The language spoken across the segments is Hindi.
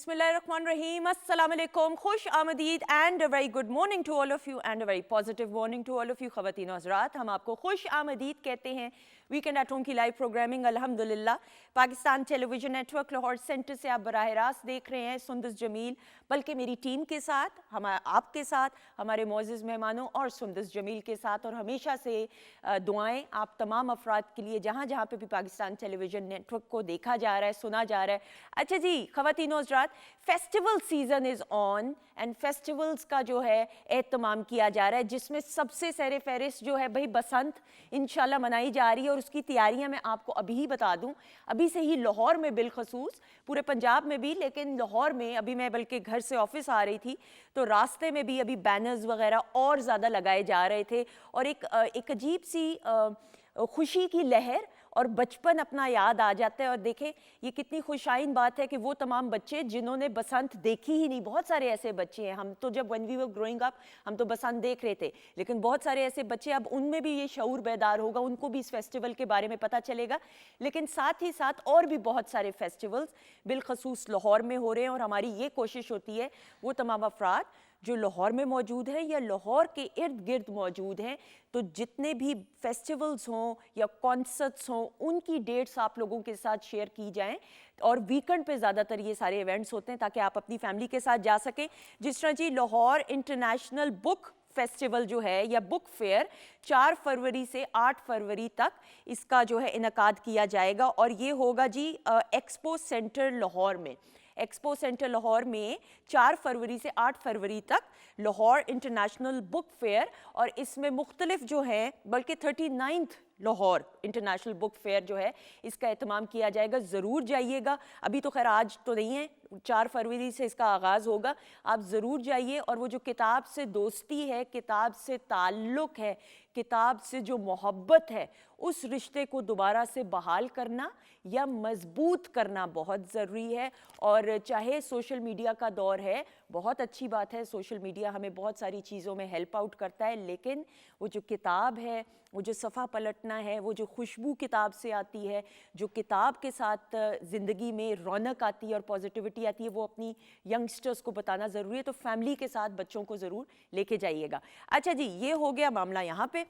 Bismillahirrahmanirrahim. Assalamu alaikum. Khush आमदीद and a very good morning to all of you and a very positive morning to all of you ख़वातीन और हज़रात. हम आपको खुश आमदीद कहते हैं. वीकेंड एट होम की लाइव प्रोग्रामिंग अल्हम्दुलिल्लाह Pakistan television network Lahore centre से आप बराह रास्त देख रहे हैं. सुंदस जमील बल्कि मेरी टीम के साथ, आपके साथ, हमारे मोअज़्ज़िज़ मेहमानों और सुंदस जमील के साथ, और हमेशा से दुआएं आप तमाम अफराद के लिए जहाँ जहाँ पे भी पाकिस्तान टेलीविज़न नेटवर्क को देखा जा रहा है, सुना जा रहा है. अच्छा जी ख़वातीन और हज़रात, festival season is on and festivals का जो है एहतमाम किया जा रहा है, जिसमें सबसे सर फहरिस्त जो है भाई बसंत इंशाल्लाह मनाई जा रही है. और उसकी तैयारियां मैं आपको अभी ही बता दूं, अभी से ही लाहौर में बिलखसूस, पूरे पंजाब में भी, लेकिन लाहौर में अभी मैं बल्कि घर से ऑफिस आ रही थी तो रास्ते में भी अभी बैनर्स वगैरह और ज़्यादा लगाए जा रहे थे. और एक अजीब सी खुशी की लहर और बचपन अपना याद आ जाता है. और देखें ये कितनी खुशाइन बात है कि वो तमाम बच्चे जिन्होंने बसंत देखी ही नहीं, बहुत सारे ऐसे बच्चे हैं. हम तो जब when we were growing up हम तो बसंत देख रहे थे, लेकिन बहुत सारे ऐसे बच्चे अब उनमें भी ये शऊर बेदार होगा, उनको भी इस फेस्टिवल के बारे में पता चलेगा. लेकिन साथ ही साथ और भी बहुत सारे फेस्टिवल्स बिलखसूस लाहौर में हो रहे हैं. और हमारी ये कोशिश होती है वो तमाम अफराद जो लाहौर में मौजूद हैं या लाहौर के इर्द गिर्द मौजूद हैं, तो जितने भी फेस्टिवल्स हों या कॉन्सर्ट्स हों उनकी डेट्स आप लोगों के साथ शेयर की जाएं. और वीकेंड पे ज़्यादातर ये सारे इवेंट्स होते हैं ताकि आप अपनी फैमिली के साथ जा सकें. जिस तरह जी लाहौर इंटरनेशनल बुक फेस्टिवल जो है या बुक फेयर 4 फरवरी से 8 फरवरी तक इसका जो है इनकाद किया जाएगा. और ये होगा जी एक्सपो सेंटर लाहौर में. एक्सपो सेंटर लाहौर में 4 फरवरी से 8 फरवरी तक लाहौर इंटरनेशनल बुक फेयर. और इसमें मुख्तलिफ जो है, बल्कि 39th Lahore international book fair जो है इसका एहतमाम किया जाएगा. ज़रूर जाइएगा. अभी तो खैर आज तो नहीं है, 4 फरवरी से इसका आगाज़ होगा. आप ज़रूर जाइए. और वो जो किताब से दोस्ती है, किताब से ताल्लुक़ है, किताब से जो मोहब्बत है, उस रिश्ते को दोबारा से बहाल करना या मजबूत करना बहुत ज़रूरी है. और चाहे सोशल मीडिया का दौर है, बहुत अच्छी बात है, सोशल मीडिया हमें बहुत सारी चीज़ों में हेल्प आउट करता है, लेकिन वो जो किताब है, वो जो सफ़ा पलटना है, वो जो खुशबू किताब से आती है, जो किताब के साथ ज़िंदगी में रौनक आती है और पॉजिटिविटी आती है, वो अपनी यंगस्टर्स को बताना ज़रूरी है. तो फैमिली के साथ बच्चों को ज़रूर लेके जाइएगा. अच्छा जी, ये हो गया मामला. यहाँ पे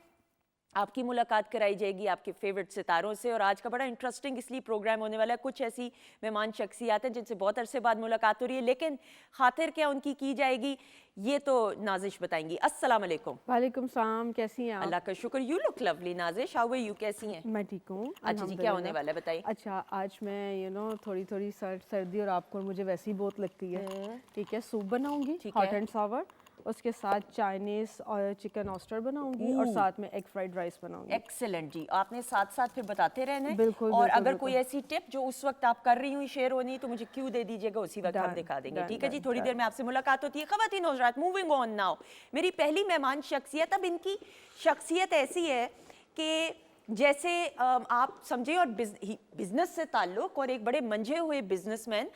आपकी मुलाकात कराई जाएगी आपके फेवरेट सितारों से. और आज का बड़ा इंटरेस्टिंग इसलिए प्रोग्राम होने वाला है. कुछ ऐसी मेहमान शख्सियात हैं जिनसे बहुत अरसे बाद मुलाकात हो रही है, लेकिन खातिर क्या उनकी की जाएगी ये तो नाजिश बताएंगी. अस्सलाम वालेकुम. वालेकुम सलाम. कैसी हैं आप? अल्लाह का शुक्र. You look lovely Nazish. How are you? कैसी हैं? मैं ठीक हूँ. अच्छा जी, क्या होने वाला है बताइए. अच्छा, आज मैं थोड़ी थोड़ी सर्दी और आपको मुझे वैसे ही बहुत लगती है. ठीक है, सूप बनाऊंगी हॉट एंड सावर, उसके साथ चाइनीज़ और चिकन ऑस्टर बनाऊंगी और साथ में एग फ्राइड राइस बनाऊंगी. एक्सेलेंट जी. आपने साथ साथ फिर बताते रहना है. बिल्कुल. और बिल्कुल, अगर बिल्कुल. कोई ऐसी टिप जो उस वक्त आप कर रही हुई शेयर होनी तो मुझे क्यों दे दीजिएगा, उसी वक्त हम दिखा देंगे. ठीक है जी, थोड़ी देर में आपसे मुलाकात होती है. ख़वातीन और हज़रात, मूविंग ऑन नाउ. मेरी पहली मेहमान शख्सियत, अब इनकी शख्सियत ऐसी है कि जैसे आप समझे, और बिजनेस से ताल्लुक़, और एक बड़े मंझे हुए बिजनेसमैन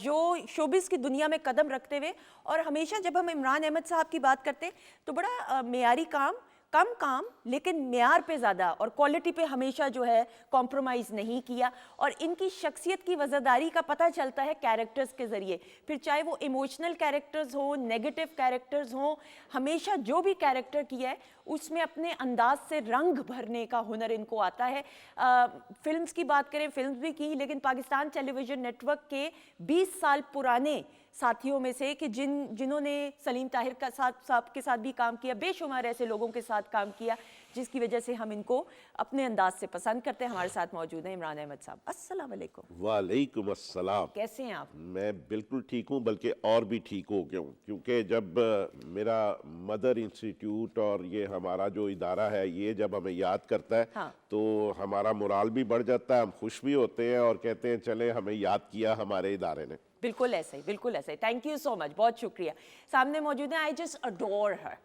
जो शोबिस की दुनिया में कदम रखते हुए, और हमेशा जब हम इमरान अहमद साहब की बात करते तो बड़ा मेयारी काम, कम काम, लेकिन मेयार पे ज़्यादा और क्वालिटी पे हमेशा जो है कॉम्प्रोमाइज़ नहीं किया. और इनकी शख्सियत की वज़ादारी का पता चलता है कैरेक्टर्स के ज़रिए. फिर चाहे वो इमोशनल कैरेक्टर्स हों, नेगेटिव कैरेक्टर्स हों, हमेशा जो भी कैरेक्टर किया है उसमें अपने अंदाज से रंग भरने का हुनर इनको आता है. फिल्म्स की बात करें, फिल्म्स भी की, लेकिन पाकिस्तान टेलीविज़न नेटवर्क के 20 साल पुराने साथियों में से कि जिन्होंने सलीम ताहिर का साहब के साथ भी काम किया, बेशुमार ऐसे लोगों के साथ काम किया, जिसकी वजह से हम इनको अपने अंदाज से पसंद करते हैं. हमारे साथ मौजूद हैं इमरान अहमद साहब. अस्सलाम वालेकुम. वालेकुम अस्सलाम. कैसे हैं आप? मैं बिल्कुल ठीक हूँ, बल्कि और भी ठीक हो गया हूँ, क्योंकि जब मेरा मदर इंस्टीट्यूट और ये हमारा जो इदारा है ये जब हमें याद करता है, हाँ. तो हमारा मोराल भी बढ़ जाता है, हम खुश भी होते हैं और कहते हैं चले हमें याद किया हमारे इदारे ने. बिल्कुल ऐसा ही, बिल्कुल ऐसा ही. थैंक यू सो मच, बहुत शुक्रिया. सामने मौजूद हैं. आई जस्ट अडोर हर.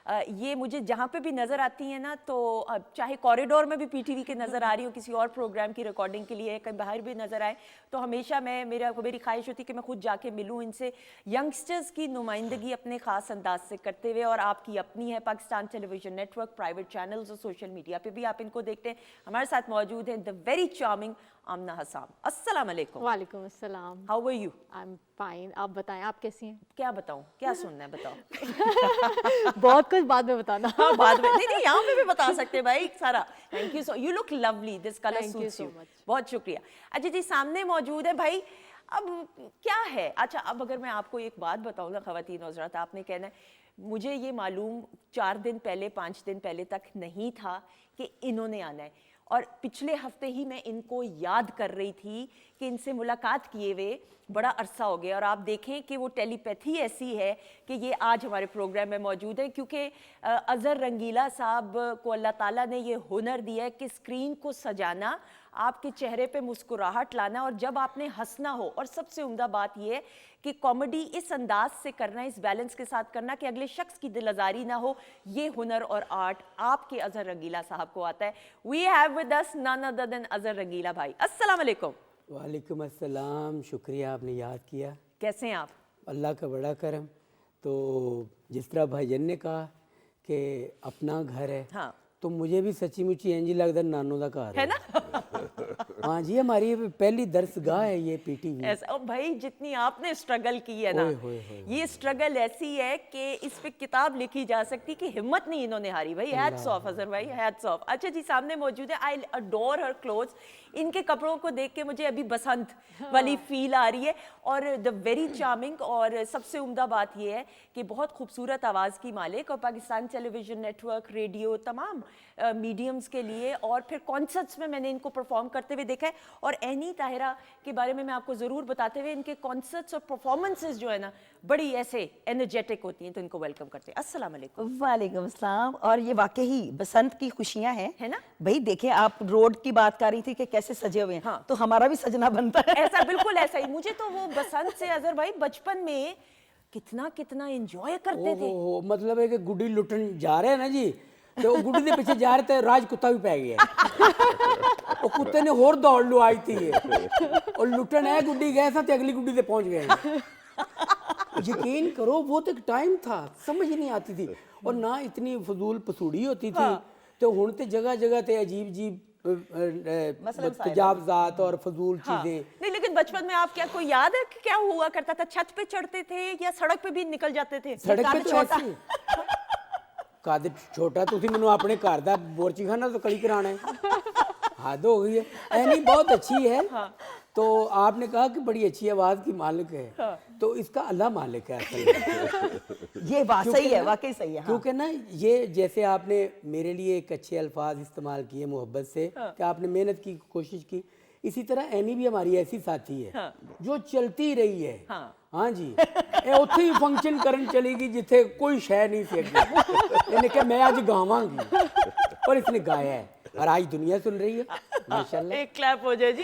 ये मुझे जहाँ पे भी नज़र आती हैं ना, तो चाहे कॉरिडोर में भी पीटीवी के नज़र आ रही हो किसी और प्रोग्राम की रिकॉर्डिंग के लिए, कहीं बाहर भी नज़र आए, तो हमेशा मेरी ख्वाहिश होती कि मैं खुद जाके मिलूँ इनसे, यंगस्टर्स की नुमाइंदगी अपने ख़ास अंदाज से करते हुए। और आपकी अपनी है Pakistan television network, private channels और सोशल मीडिया पे भी आप इनको देखते हैं। हमारे साथ मौजूद हैं the very charming Aamna Hassam. अस्सलाम वालेकुम। वालेकुम अस्सलाम। How are you? I am fine. आप बताएं, आप कैसी हैं? क्या बताऊं, क्या सुनना है बताओ। बहुत कुछ बाद में बताना। हाँ बाद में, नहीं यहाँ पे भी बता सकते हैं भाई सारा। Thank you so, you look lovely, this colour Thank you suits so you. much. बहुत शुक्रिया। अच्छा जी, सामने मौजूद है भाई। अब क्या है, अच्छा अब अगर मैं आपको एक बात बताऊं ना ख़वातीन और हज़रात, आपने कहना है मुझे ये मालूम 4 दिन पहले 5 दिन पहले तक नहीं था कि इन्होंने आना है, और पिछले हफ्ते ही मैं इनको याद कर रही थी कि इनसे मुलाकात किए हुए बड़ा अरसा हो गया। और आप देखें कि वो टेलीपैथी ऐसी है कि ये आज हमारे प्रोग्राम में मौजूद है, क्योंकि अज़हर रंगीला साहब को अल्लाह ताला ने ये हुनर दिया है कि स्क्रीन को सजाना, आपके चेहरे पे मुस्कुराहट लाना, और जब आपने हंसना हो, और सबसे उम्दा बात ये है कि कॉमेडी इस अंदाज से करना, इस बैलेंस के साथ करना कि अगले शख्स की दिल आज़ारी ना हो, ये हुनर और आर्ट आपके अज़हर रंगीला साहब को आता है। We have with us none other than Azhar Rangeela भाई। अस्सलाम वालेकुम। वालेकुम अस्सलाम, शुक्रिया आपने याद किया। कैसे हैं आप? अल्लाह का बड़ा करम। तो जिस तरह भाईजन ने कहा कि अपना घर है, हाँ। तो मुझे भी सच्ची मुच्ची इंज लगता नानों का घर है ना? हाँ जी, हमारी पहली दरसगाह है ये पीटीवी। ऐसा भाई, जितनी आपने स्ट्रगल की है ना, ओए होए होए। ये स्ट्रगल ऐसी है कि इस पे किताब लिखी जा सकती कि हिम्मत नहीं इन्होंने हारी भाई। हैट्स ऑफ अज़हर भाई, हैट्स ऑफ। अच्छा जी, सामने मौजूद है, आई अडोर हर क्लोथ्स। इनके कपड़ों को देख के मुझे अभी बसंत वाली फील आ रही है, और द वेरी चार्मिंग। और सबसे उम्दा बात यह है कि बहुत खूबसूरत आवाज़ की मालिक, और पाकिस्तान टेलीविज़न नेटवर्क, रेडियो, तमाम मीडियम्स के लिए, और फिर कॉन्सर्ट्स में मैंने इनको परफॉर्म करते हुए देखा है। और एनी ताहिरा के बारे में मैं आपको ज़रूर बताते हुए, इनके कॉन्सर्ट्स और परफॉर्मेंसेस जो है ना बड़ी ऐसे एनर्जेटिक होती हैं, तो इनको वेलकम करते हैं। अस्सलाम वालेकुम। वालेकुम अस्सलाम। और ये वाकई बसंत की खुशियां हैं, है ना? भाई देखें, आप रोड की बात कर रही थी कि कैसे सजे हुए हैं, हाँ। तो हमारा भी सजना बनता है। ऐसा बिल्कुल ऐसा ही। मुझे तो वो बसंत से अज़हर भाई बचपन में कितना कितना एंजॉय करते थे। ओहो, मतलब है कि गुड्डी लुटन जा रहे हैं ना जी, तो गुड्डी के पीछे जा रहे थे, राज कुत्ता भी पै गया। वो कुत्ते ने होर दौड़ लुआई थी और लुटन है गुड्डी गए थे, अगली गुड्डी से पहुंच गए। यकीन करो, वो तो एक टाइम था, समझ नहीं आती थी, और ना इतनी फजूल पसूड़ी होती थी। तो हुण ते जगह जगह ते अजीब अजीब तजावजात और फजूल चीजें। नहीं, लेकिन बचपन में आप क्या, कोई याद है कि क्या हुआ करता था? छत पे चढ़ते थे या सड़क पे भी निकल जाते थे? सड़क पे तो ऐसे कद छोटा, तुसी मैनू अपने घर दा बोरचीखाना तो कड़ी कराना है, हद हो गई है। नहीं, बहुत अच्छी है। तो आपने कहा कि बड़ी अच्छी आवाज की मालिक है, तो इसका अल्लाह मालिक है असल में। ये बात सही है, वाकई सही है। हाँ। क्योंकि ना ये जैसे आपने मेरे लिए एक अच्छे अल्फाज इस्तेमाल किए मोहब्बत से, कि आपने मेहनत की, कोशिश की, इसी तरह एनी भी हमारी ऐसी साथी है जो चलती रही है। हाँ जी, उत्थे ही फंक्शन करन चलेगी जिथे कोई शय नहीं सी अगे। इन्हें कहा मैं आज गावांगी, और इसने गाया है, और आज दुनिया सुन रही है। माशाल्लाह। एक क्लैप हो जाए जी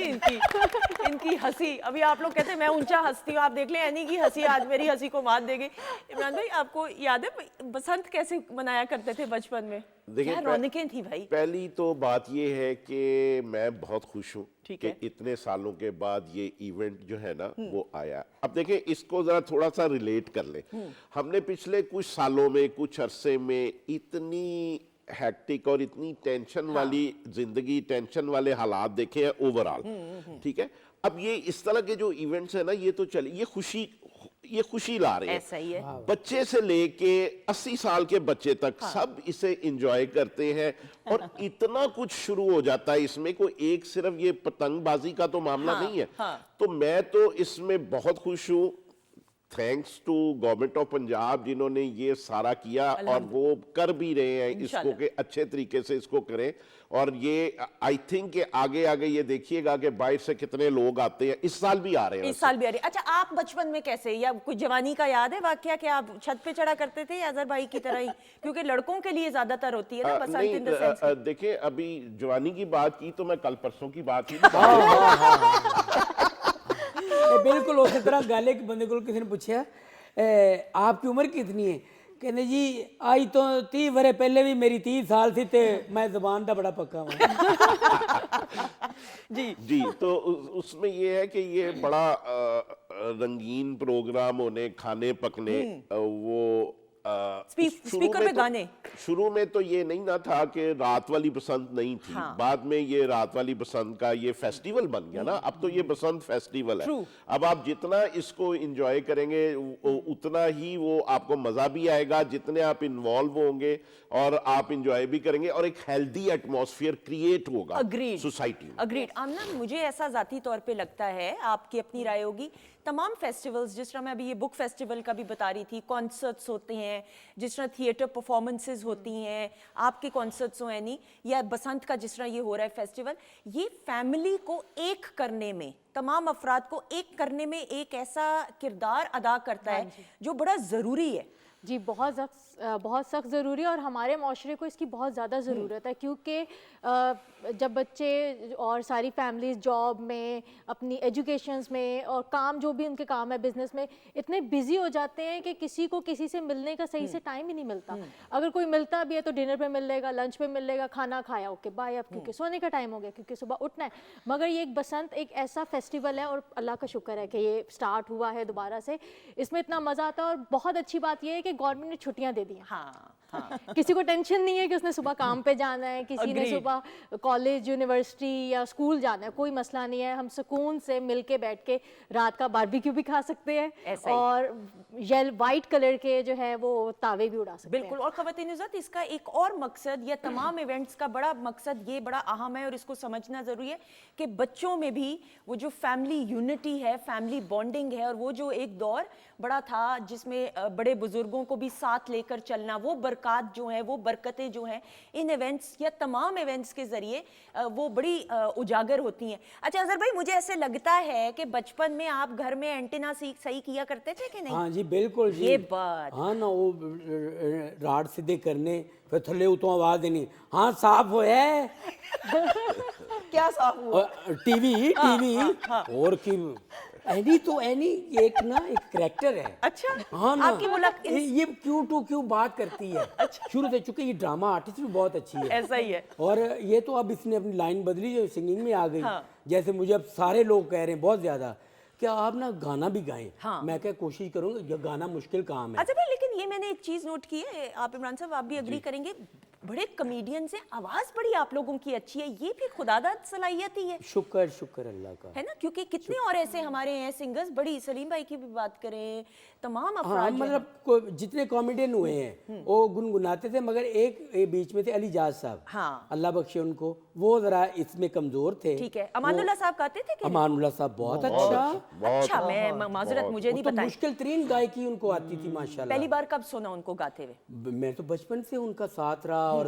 इनकी हंसी। अभी आप लोग कहते हैं मैं ऊंचा हंसती हूँ, आप देख लें एनी की हंसी आज मेरी हंसी को मात देगी। इमरान भाई, आपको याद है बसंत कैसे मनाया करते थे बचपन में? क्या रौनकें थी भाई। पहली तो बात ये है कि मैं बहुत खुश हूँ ठीक कि है। इतने सालों के बाद ये इवेंट जो है ना वो आया। अब देखें, इसको जरा थोड़ा सा रिलेट कर ले। हमने पिछले कुछ सालों में, कुछ अरसे में इतनी हैक्टिक और इतनी टेंशन वाली जिंदगी, टेंशन वाले हालात देखे हैं ओवरऑल, ठीक है। अब ये इस तरह के जो इवेंट्स है ना, ये तो चले, ये खुशी ला रहे हैं। ऐसा ही है। बच्चे से लेके 80 साल के बच्चे तक सब इसे एंजॉय करते हैं, और इतना कुछ शुरू हो जाता है इसमें। कोई एक सिर्फ ये पतंगबाजी का तो मामला नहीं है। तो मैं तो इसमें बहुत खुश हूँ, thanks to government of Punjab जिन्होंने ये सारा किया, और वो कर भी रहे हैं इसको कि अच्छे तरीके से इसको करें। और ये आई थिंक कि आगे आगे ये देखिएगा कि बाहर से कितने लोग आते हैं। इस साल भी आ रहे हैं, इस साल भी आ रही है। अच्छा, आप बचपन में कैसे, या कोई जवानी का याद है वाकया कि आप छत पे चढ़ा करते थे या अज़हर भाई की तरह ही? क्योंकि लड़कों के लिए ज्यादातर होती है ना बसंत इन द सेंस। देखिए, अभी जवानी की बात की तो मैं कल परसों की बात ही बिल्कुल उसी तरह गल एक बंदे को किसी ने पूछा आपकी उम्र कितनी है, कहने जी आई तो 30 वरे पहले भी मेरी 30 साल थी ते मैं जुबान दा बड़ा पक्का हूँ। जी तो उसमें ये है कि ये बड़ा रंगीन प्रोग्राम होने, खाने पकने, वो स्पीकर में गाने। शुरू में तो ये नहीं ना था कि रात वाली बसंत नहीं थी, बाद में ये रात वाली बसंत का ये फेस्टिवल बन गया ना, अब तो ये बसंत फेस्टिवल है। अब आप जितना इसको एंजॉय करेंगे उतना ही वो आपको मजा भी आएगा, जितने आप इन्वॉल्व होंगे और आप एंजॉय भी करेंगे और एक हेल्दी एटमॉस्फेयर क्रिएट होगा सोसाइटी में। अग्रीड। आमना, मुझे ऐसा जाती तौर पे लगता है, आपकी अपनी राय होगी, तमाम फेस्टिवल्स, जिस तरह मैं अभी ये बुक फेस्टिवल का भी बता रही थी, कॉन्सर्ट्स होते हैं, जिस तरह थिएटर परफॉर्मेंसेस होती हैं, आपके कॉन्सर्ट्स हो यानी, या बसंत का जिस तरह ये हो रहा है फेस्टिवल, ये फैमिली को एक करने में, तमाम अफराद को एक करने में एक ऐसा किरदार अदा करता है जो बड़ा ज़रूरी है। जी, बहुत सख्त ज़रूरी है और हमारे माशरे को इसकी बहुत ज़्यादा ज़रूरत है, क्योंकि जब बच्चे और सारी फैमिलीज जॉब में, अपनी एजुकेशंस में और काम जो भी उनके काम है बिजनेस में, इतने बिजी हो जाते हैं कि किसी को किसी से मिलने का सही से टाइम ही नहीं मिलता। अगर कोई मिलता भी है तो डिनर पे मिल लेगा, लंच पे मिल लेगा, खाना खाया, ओके बाय, अब क्योंकि सोने का टाइम हो गया, क्योंकि सुबह उठना है। मगर ये एक बसंत एक ऐसा फेस्टिवल है और अल्लाह का शुक्र है कि ये स्टार्ट हुआ है दोबारा से, इसमें इतना मज़ा आता है। और बहुत अच्छी बात यह है कि गवर्नमेंट ने छुट्टियां दे दी हैं। किसी को टेंशन नहीं है कि उसने सुबह काम पे जाना है, किसी ने सुबह कॉलेज, यूनिवर्सिटी या स्कूल जाना है, कोई मसला नहीं है। हम सुकून से मिलके बैठ के रात का बारबेक्यू भी खा सकते हैं और वाइट कलर के जो है वो तावे भी उड़ा सकते हैं। बिल्कुल। और ख़वातीन इज़्ज़त, इसका एक और मकसद, या तमाम इवेंट्स का बड़ा मकसद ये बड़ा अहम है और इसको समझना ज़रूरी है कि बच्चों में भी वो जो फैमिली यूनिटी है, फैमिली बॉन्डिंग है, और वो जो एक दौर बड़ा था जिसमें बड़े बुजुर्गों को भी साथ लेकर चलना, वो बरकत जो है, वो बरकतें जो हैं इन इवेंट्स या तमाम इवेंट्स के ज़रिए वो बड़ी उजागर होती हैं। अच्छा अजहर भाई, मुझे ऐसे लगता है कि बचपन में आप घर में एंटीना सही किया करते थे कि नहीं? हाँ जी बिल्कुल जी। ये बात, हाँ ना, वो राड सीधे करने, फिर थल्ले उतो आवाज देनी, हाँ साफ हो है। क्या साफ हुआ? टीवी और की एनी तो एनी एक ना एक करैक्टर है। अच्छा, हाँ ना, आपकी मुलाकात ये क्यों बात करती है। अच्छा। शुरू से, चूंकि ये ड्रामा आर्टिस्ट भी बहुत अच्छी है, ऐसा ही है। और ये तो अब इसने अपनी लाइन बदली, जो सिंगिंग में आ गई। जैसे मुझे अब सारे लोग कह रहे हैं बहुत ज्यादा कि आप ना गाना भी गाएं। मैं क्या कोशिश करूंगा, ये गाना मुश्किल काम है। अच्छा भाई, लेकिन ये मैंने एक चीज नोट की है, आप इमरान साहब आप भी एग्री करेंगे, बड़े कमेडियन से आवाज बड़ी आप लोगों की अच्छी है, ये भी खुदादाद सलाहियत ही है। शुक्र अल्लाह का, है ना, क्योंकि कितने और ऐसे हमारे हैं सिंगर्स, बड़ी सलीम भाई की भी बात करें, तमाम हाँ, अफराद मतलब जितने कॉमेडियन हुए हैं वो गुनगुनाते थे, मगर एक बीच में थे अली जाज साहब, हाँ, अल्लाह बख्शे उनको, वो जरा इसमें कमजोर थे। ठीक है। अमानुल्लाह साहब गाते थे कि? अमानुल्लाह साहब बहुत अच्छा, मैं माजरत, मुझे नहीं पता, मुश्किल तरीन गायकी उनको आती थी माशाल्लाह। पहली बार कब सुना उनको गाते हुए? मैं तो बचपन से उनका साथ रहा, और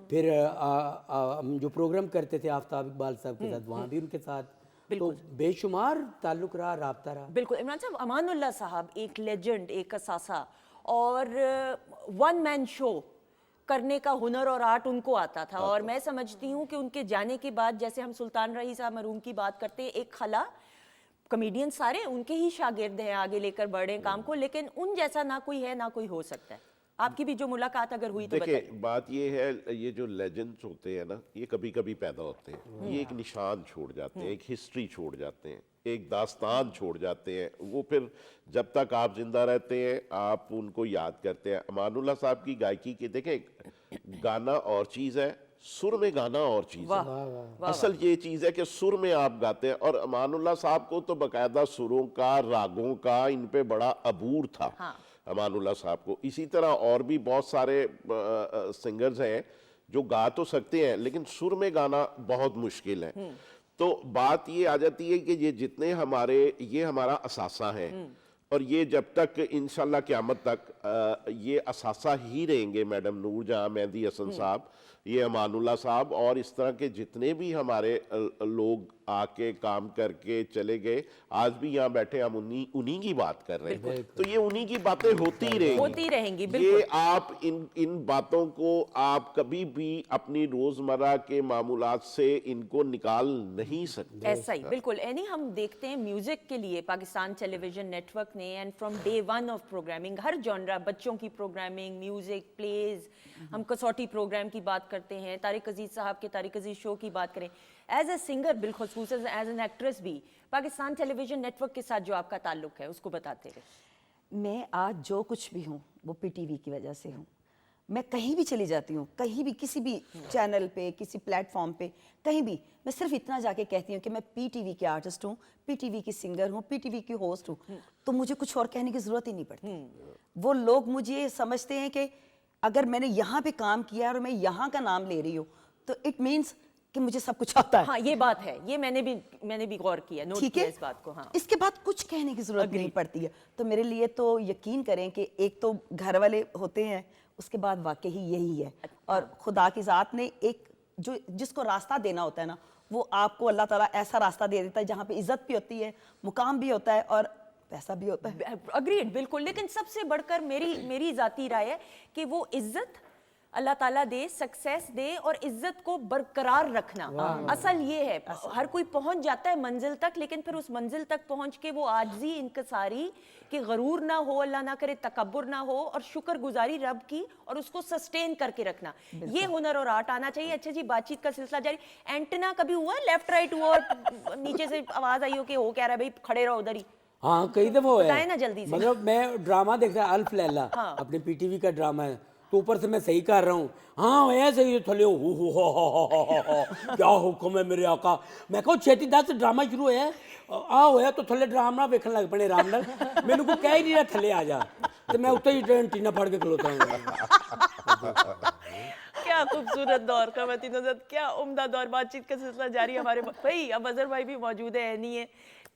फिर हम जो प्रोग्राम करते थे आफ्ताब इकबाल साहब के साथ, वहाँ भी उनके साथ तो बेशुमार ताल्लुक रहा, राब्ता रहा। बिल्कुल। इमरान साहब, अमानुल्लाह साहब एक लेजेंड, एक असासा, और वन मैन शो करने का हुनर और आर्ट उनको आता था। और मैं समझती हूँ कि उनके जाने के बाद, जैसे हम सुल्तान रही साहब मरहूम की बात करते हैं, एक खला कॉमेडियन सारे उनके ही शागिर्द हैं, आगे लेकर बढ़े काम को, लेकिन उन जैसा ना कोई है ना कोई हो सकता है। आपकी भी जो मुलाकात अगर हुई तो देखिए, बात ये है, ये जो लेजेंड्स होते हैं ना, ये कभी कभी पैदा होते हैं, ये एक निशान छोड़ जाते हैं, एक हिस्ट्री छोड़ जाते हैं, एक दास्तान छोड़ जाते हैं। वो फिर जब तक आप जिंदा रहते हैं आप उनको याद करते हैं। अमानुल्लाह साहब की गायकी की देखें, गाना और चीज़ है, सुर में गाना और चीज़ है। असल ये चीज़ है कि सुर में आप गाते हैं, और अमानुल्लाह साहब को तो बाकायदा सुरों का, रागों का, इन पे बड़ा अबूर था। अमानुल्लाह साहब को। इसी तरह और भी बहुत सारे सिंगर्स हैं जो गा तो सकते हैं लेकिन सुर में गाना बहुत मुश्किल है। तो बात ये आ जाती है कि ये जितने हमारे, ये हमारा असासा है, और ये जब तक इंशाल्लाह क़यामत तक ये असासा ही रहेंगे। मैडम नूर जहां, मेहंदी हसन साहब, ये अमानुल्लाह साहब और इस तरह के जितने भी हमारे लोग आके काम करके चले गए, आज भी यहाँ बैठे हम उन्हीं की बात कर रहे हैं। तो ये उन्हीं की बातें होती रहेंगी। ये बिल्कुल। आप इन बातों को आप कभी भी अपनी रोजमर्रा के मामूलात से इनको निकाल नहीं सकते। ऐसा ही बिल्कुल। एनी हम देखते हैं म्यूजिक के लिए पाकिस्तान टेलीविजन नेटवर्क ने and from day one of programming her genre, बच्चों की प्रोग्रामिंग, म्यूजिक, प्लेज, हम कसौटी प्रोग्राम की बात करते हैं, तारिक अजीज साहब के तारिक अजीज शो की बात करें, एज ए सिंगर बिलखसूस एज एन एक्ट्रेस भी पाकिस्तान टेलीविजन नेटवर्क के साथ जो आपका ताल्लुक है उसको बताते रहे। मैं आज जो कुछ भी हूँ वो पीटीवी की वजह से हूँ। मैं कहीं भी चली जाती हूँ, कहीं भी किसी भी चैनल पे, किसी प्लेटफॉर्म पे, कहीं भी, मैं सिर्फ इतना जाके कहती हूँ कि मैं पीटीवी की आर्टिस्ट हूँ, पीटीवी की सिंगर हूँ, पीटीवी की होस्ट हूँ, तो मुझे कुछ और कहने की ज़रूरत ही नहीं पड़ती। वो लोग मुझे समझते हैं कि अगर मैंने यहाँ पे काम किया और मैं यहाँ का नाम ले रही हूँ तो इट मीन्स कि मुझे सब कुछ आता है। हाँ, ये बात है, ये मैंने भी गौर किया, नोट किया इस बात को। हाँ, इसके बाद कुछ कहने की जरूरत नहीं पड़ती है। तो मेरे लिए तो यकीन करें कि एक तो घर वाले होते हैं, उसके बाद वाकई ही यही है। और खुदा की ज़ात ने एक जो जिसको रास्ता देना होता है ना, वो आपको अल्लाह ताला ऐसा रास्ता दे देता है जहाँ पे इज्जत भी होती है, मुकाम भी होता है और पैसा भी होता है। अग्रीड, बिल्कुल। लेकिन सबसे बढ़कर मेरी जाती राय है कि वो इज्जत अल्लाह ताला दे, सक्सेस दे और इज्जत को बरकरार रखना असल ये है। हर कोई पहुंच जाता है मंजिल तक, लेकिन फिर उस मंजिल तक पहुंच के वो आजिज़ी, इनकसारी, कि गरूर ना हो, अल्लाह ना करे तकब्बुर ना हो, और शुक्रगुजारी रब की, और उसको सस्टेन करके रखना, ये हुनर और आर्ट आना चाहिए। अच्छा जी, बातचीत का सिलसिला जारी। एंटेना कभी हुआ लेफ्ट राइट हुआ और नीचे से आवाज आई हो कि हो क्या रहा है भाई, खड़े रहो उधर ही? हाँ, कई दफा हुआ बताएं है ना जल्दी से। मतलब मैं ड्रामा देख रहा, अल्फ लैला, अपने पीटीवी का ड्रामा है, तो ऊपर से मैं सही कर रहा हूँ, हाँ ऐसे ही थले हो क्या हुक्म है मेरे आका। मैं कहूँ छेती 10 ड्रामा शुरू है आ होया तो थले ड्रामा वेखन लग पने आराम नाल, मैनू को कह ही नहीं रहा थले आ जा, तो मैं उत्ते ही टीना फड़ के खलोता हूँ। क्या खूबसूरत दौर का वतीनोज़त, क्या उम्दा दौर। बातचीत का सिलसिला जारी। हमारे भाई अब अजहर भाई भी मौजूद है, नहीं है,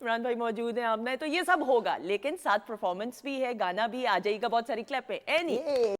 इमरान भाई मौजूद हैं, आमना है, तो ये सब होगा, लेकिन साथ परफॉर्मेंस भी है, गाना भी आ जाएगा, बहुत सारी क्लिप है। एनी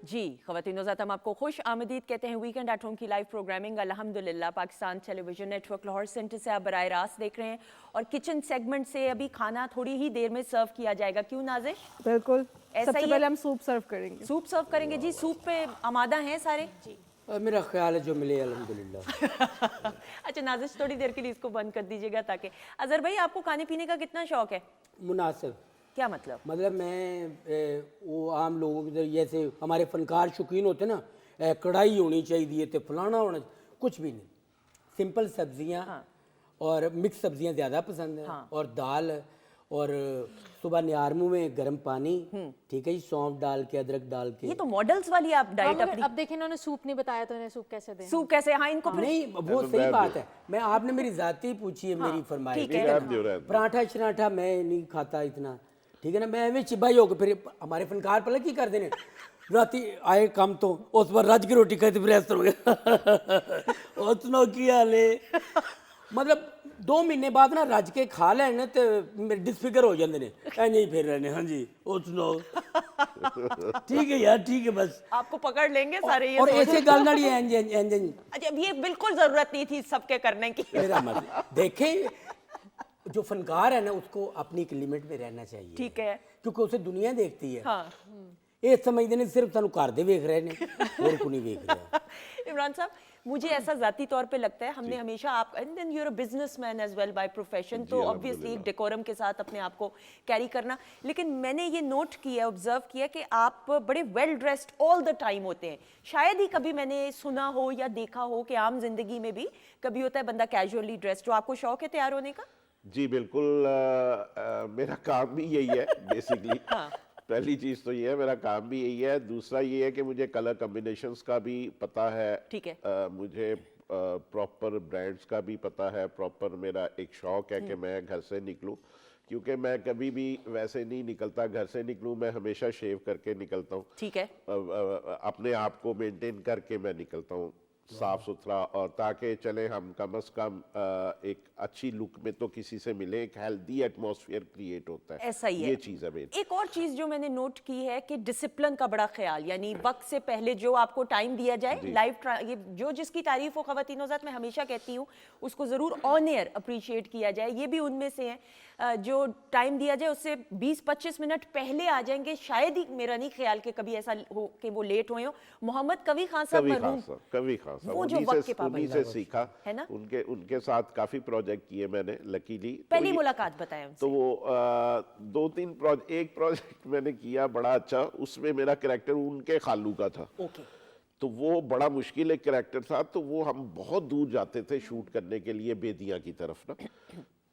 जी ख़वातीन-ओ-ज़ात, हम आपको खुश आमदीद कहते हैं वीकेंड एट होम की लाइव प्रोग्रामिंग अल्हम्दुलिल्लाह Pakistan television network Lahore centre से आप बराह रास्त देख रहे हैं, और किचन सेगमेंट से अभी खाना थोड़ी ही देर में सर्व किया जाएगा। क्यों नाज़िश? बिल्कुल, ऐसा सबसे ही पहले है? हम सूप सर्व करेंगे। सूप सर्व करेंगे जी। सूप पे आमादा हैं सारे जी। मेरा ख्याल है जो मिले अल्हम्दुलिल्लाह। अच्छा नाज़िश, थोड़ी देर के लिए इसको बंद कर दीजिएगा, ताकि अजहर भाई आपको खाने पीने का कितना शौक है? मुनासिब, क्या मतलब? मतलब मैं वो आम लोगों की तरह, जैसे हमारे फनकार शौकीन होते ना, कढ़ाई होनी चाहिए तो फलाना होना, कुछ भी नहीं, सिंपल सब्जियां और मिक्स सब्जियां ज़्यादा पसंद है, और दाल, और सुबह नियारमू में गर्म पानी, ठीक है जी, सौंफ डाल के, अदरक डाल के। ये तो मॉडल्स वाली आप डाइट अपनी। अब देखिए इन्होंने सूप नहीं बताया तो इन्हें सूप कैसे दें? सूप कैसे? हाँ, इनको फिर नहीं, वो सही बात है, मैं आपने मेरी जाती पूछी है, मेरी फरमाइश, ठीक है। पराठा शराठा मैं नहीं खाता इतना, ठीक है ना, मैं एवं चिबाई होकर फिर हमारे फनकार पहले की करते हैं, राती आए कम तो उस पर रज के रोटी खाई तो फिर ऐसा हो गया और सुनो की हाल है, मतलब 2 महीने बाद ना रज के खा लेने तो मेरे डिसफिगर हो जाते हैं, नहीं फिर रहने। हाँ जी, और सुनो ठीक है यार, ठीक है, बस आपको पकड़ लेंगे सारे ये और सोच। ऐसे गल नाल ही अच्छा, अब ये बिल्कुल जरूरत नहीं थी सबके करने की। मेरा मतलब देखें, जो फनकार है ना उसको अपनी एक लिमिट में रहना चाहिए, ठीक है, क्योंकि उसे दुनिया देखती है। हाँ। ये समझते नहीं सिर्फ सानू घर दे वेख रहे ने और को नहीं वेख रहा। इमरान साहब, मुझे ऐसा जाती तौर पे लगता है, हमने हमेशा आप, and then you are a businessman as well by profession, तो ऑब्वियसली एक डेकोरम के साथ अपने आप को कैरी करना, लेकिन मैंने ये नोट किया, ऑब्जर्व किया कि आप बड़े well dressed all the time होते हैं। शायद ही कभी मैंने सुना हो या देखा हो कि आम जिंदगी में भी कभी होता है बंदा कैजुअली ड्रेस्ड। तो आपको शौक है तैयार होने का? जी बिल्कुल, मेरा काम भी यही है बेसिकली। पहली चीज तो ये है, मेरा काम भी यही है। दूसरा ये है कि मुझे कलर कॉम्बिनेशंस का भी पता है, ठीक है। मुझे प्रॉपर ब्रांड्स का भी पता है, प्रॉपर मेरा एक शौक है कि मैं घर से निकलूं क्योंकि मैं कभी भी वैसे नहीं निकलता, घर से निकलूं मैं हमेशा शेव करके निकलता हूँ, ठीक है। अपने आप को मेंटेन करके मैं निकलता हूँ साफ सुथरा, और ताकि चले हम कम से कम एक अच्छी लुक में तो किसी से मिले, एक हेल्दी एटमॉस्फेयर क्रिएट होता है। ऐसा ही है। ये चीज़ है मेरी। एक और चीज जो मैंने नोट की है कि डिसिप्लिन का बड़ा ख्याल, यानी वक्त से पहले जो आपको टाइम दिया जाए, ये जो जिसकी तारीफ हो ख़वातीन हज़रात, मैं हमेशा कहती हूँ उसको ज़रूर ऑन एयर अप्रिशिएट किया जाए। ये भी उनमें से हैं जो टाइम दिया जाए उससे 20-25 मिनट पहले आ जाएंगे, शायद ही, मेरा नहीं ख्याल कि कभी ऐसा हो कि वो लेट हुए हो। मोहम्मद कवी खान साहब मरहूम, कभी खान साहब, वो जो वक्त के पाबंद उन्हीं से सीखा है ना। उनके साथ काफी प्रोजेक्ट किए मैंने, लकीली। पहली मुलाकात बताएं उनसे। तो वो 2-3 प्रोजेक्ट, एक प्रोजेक्ट मैंने किया बड़ा अच्छा, उसमें मेरा कैरेक्टर उनके खालू का था। ओके। तो वो बड़ा मुश्किल एक कैरेक्टर था, तो वो हम बहुत दूर जाते थे शूट करने के लिए बेदिया की तरफ ना,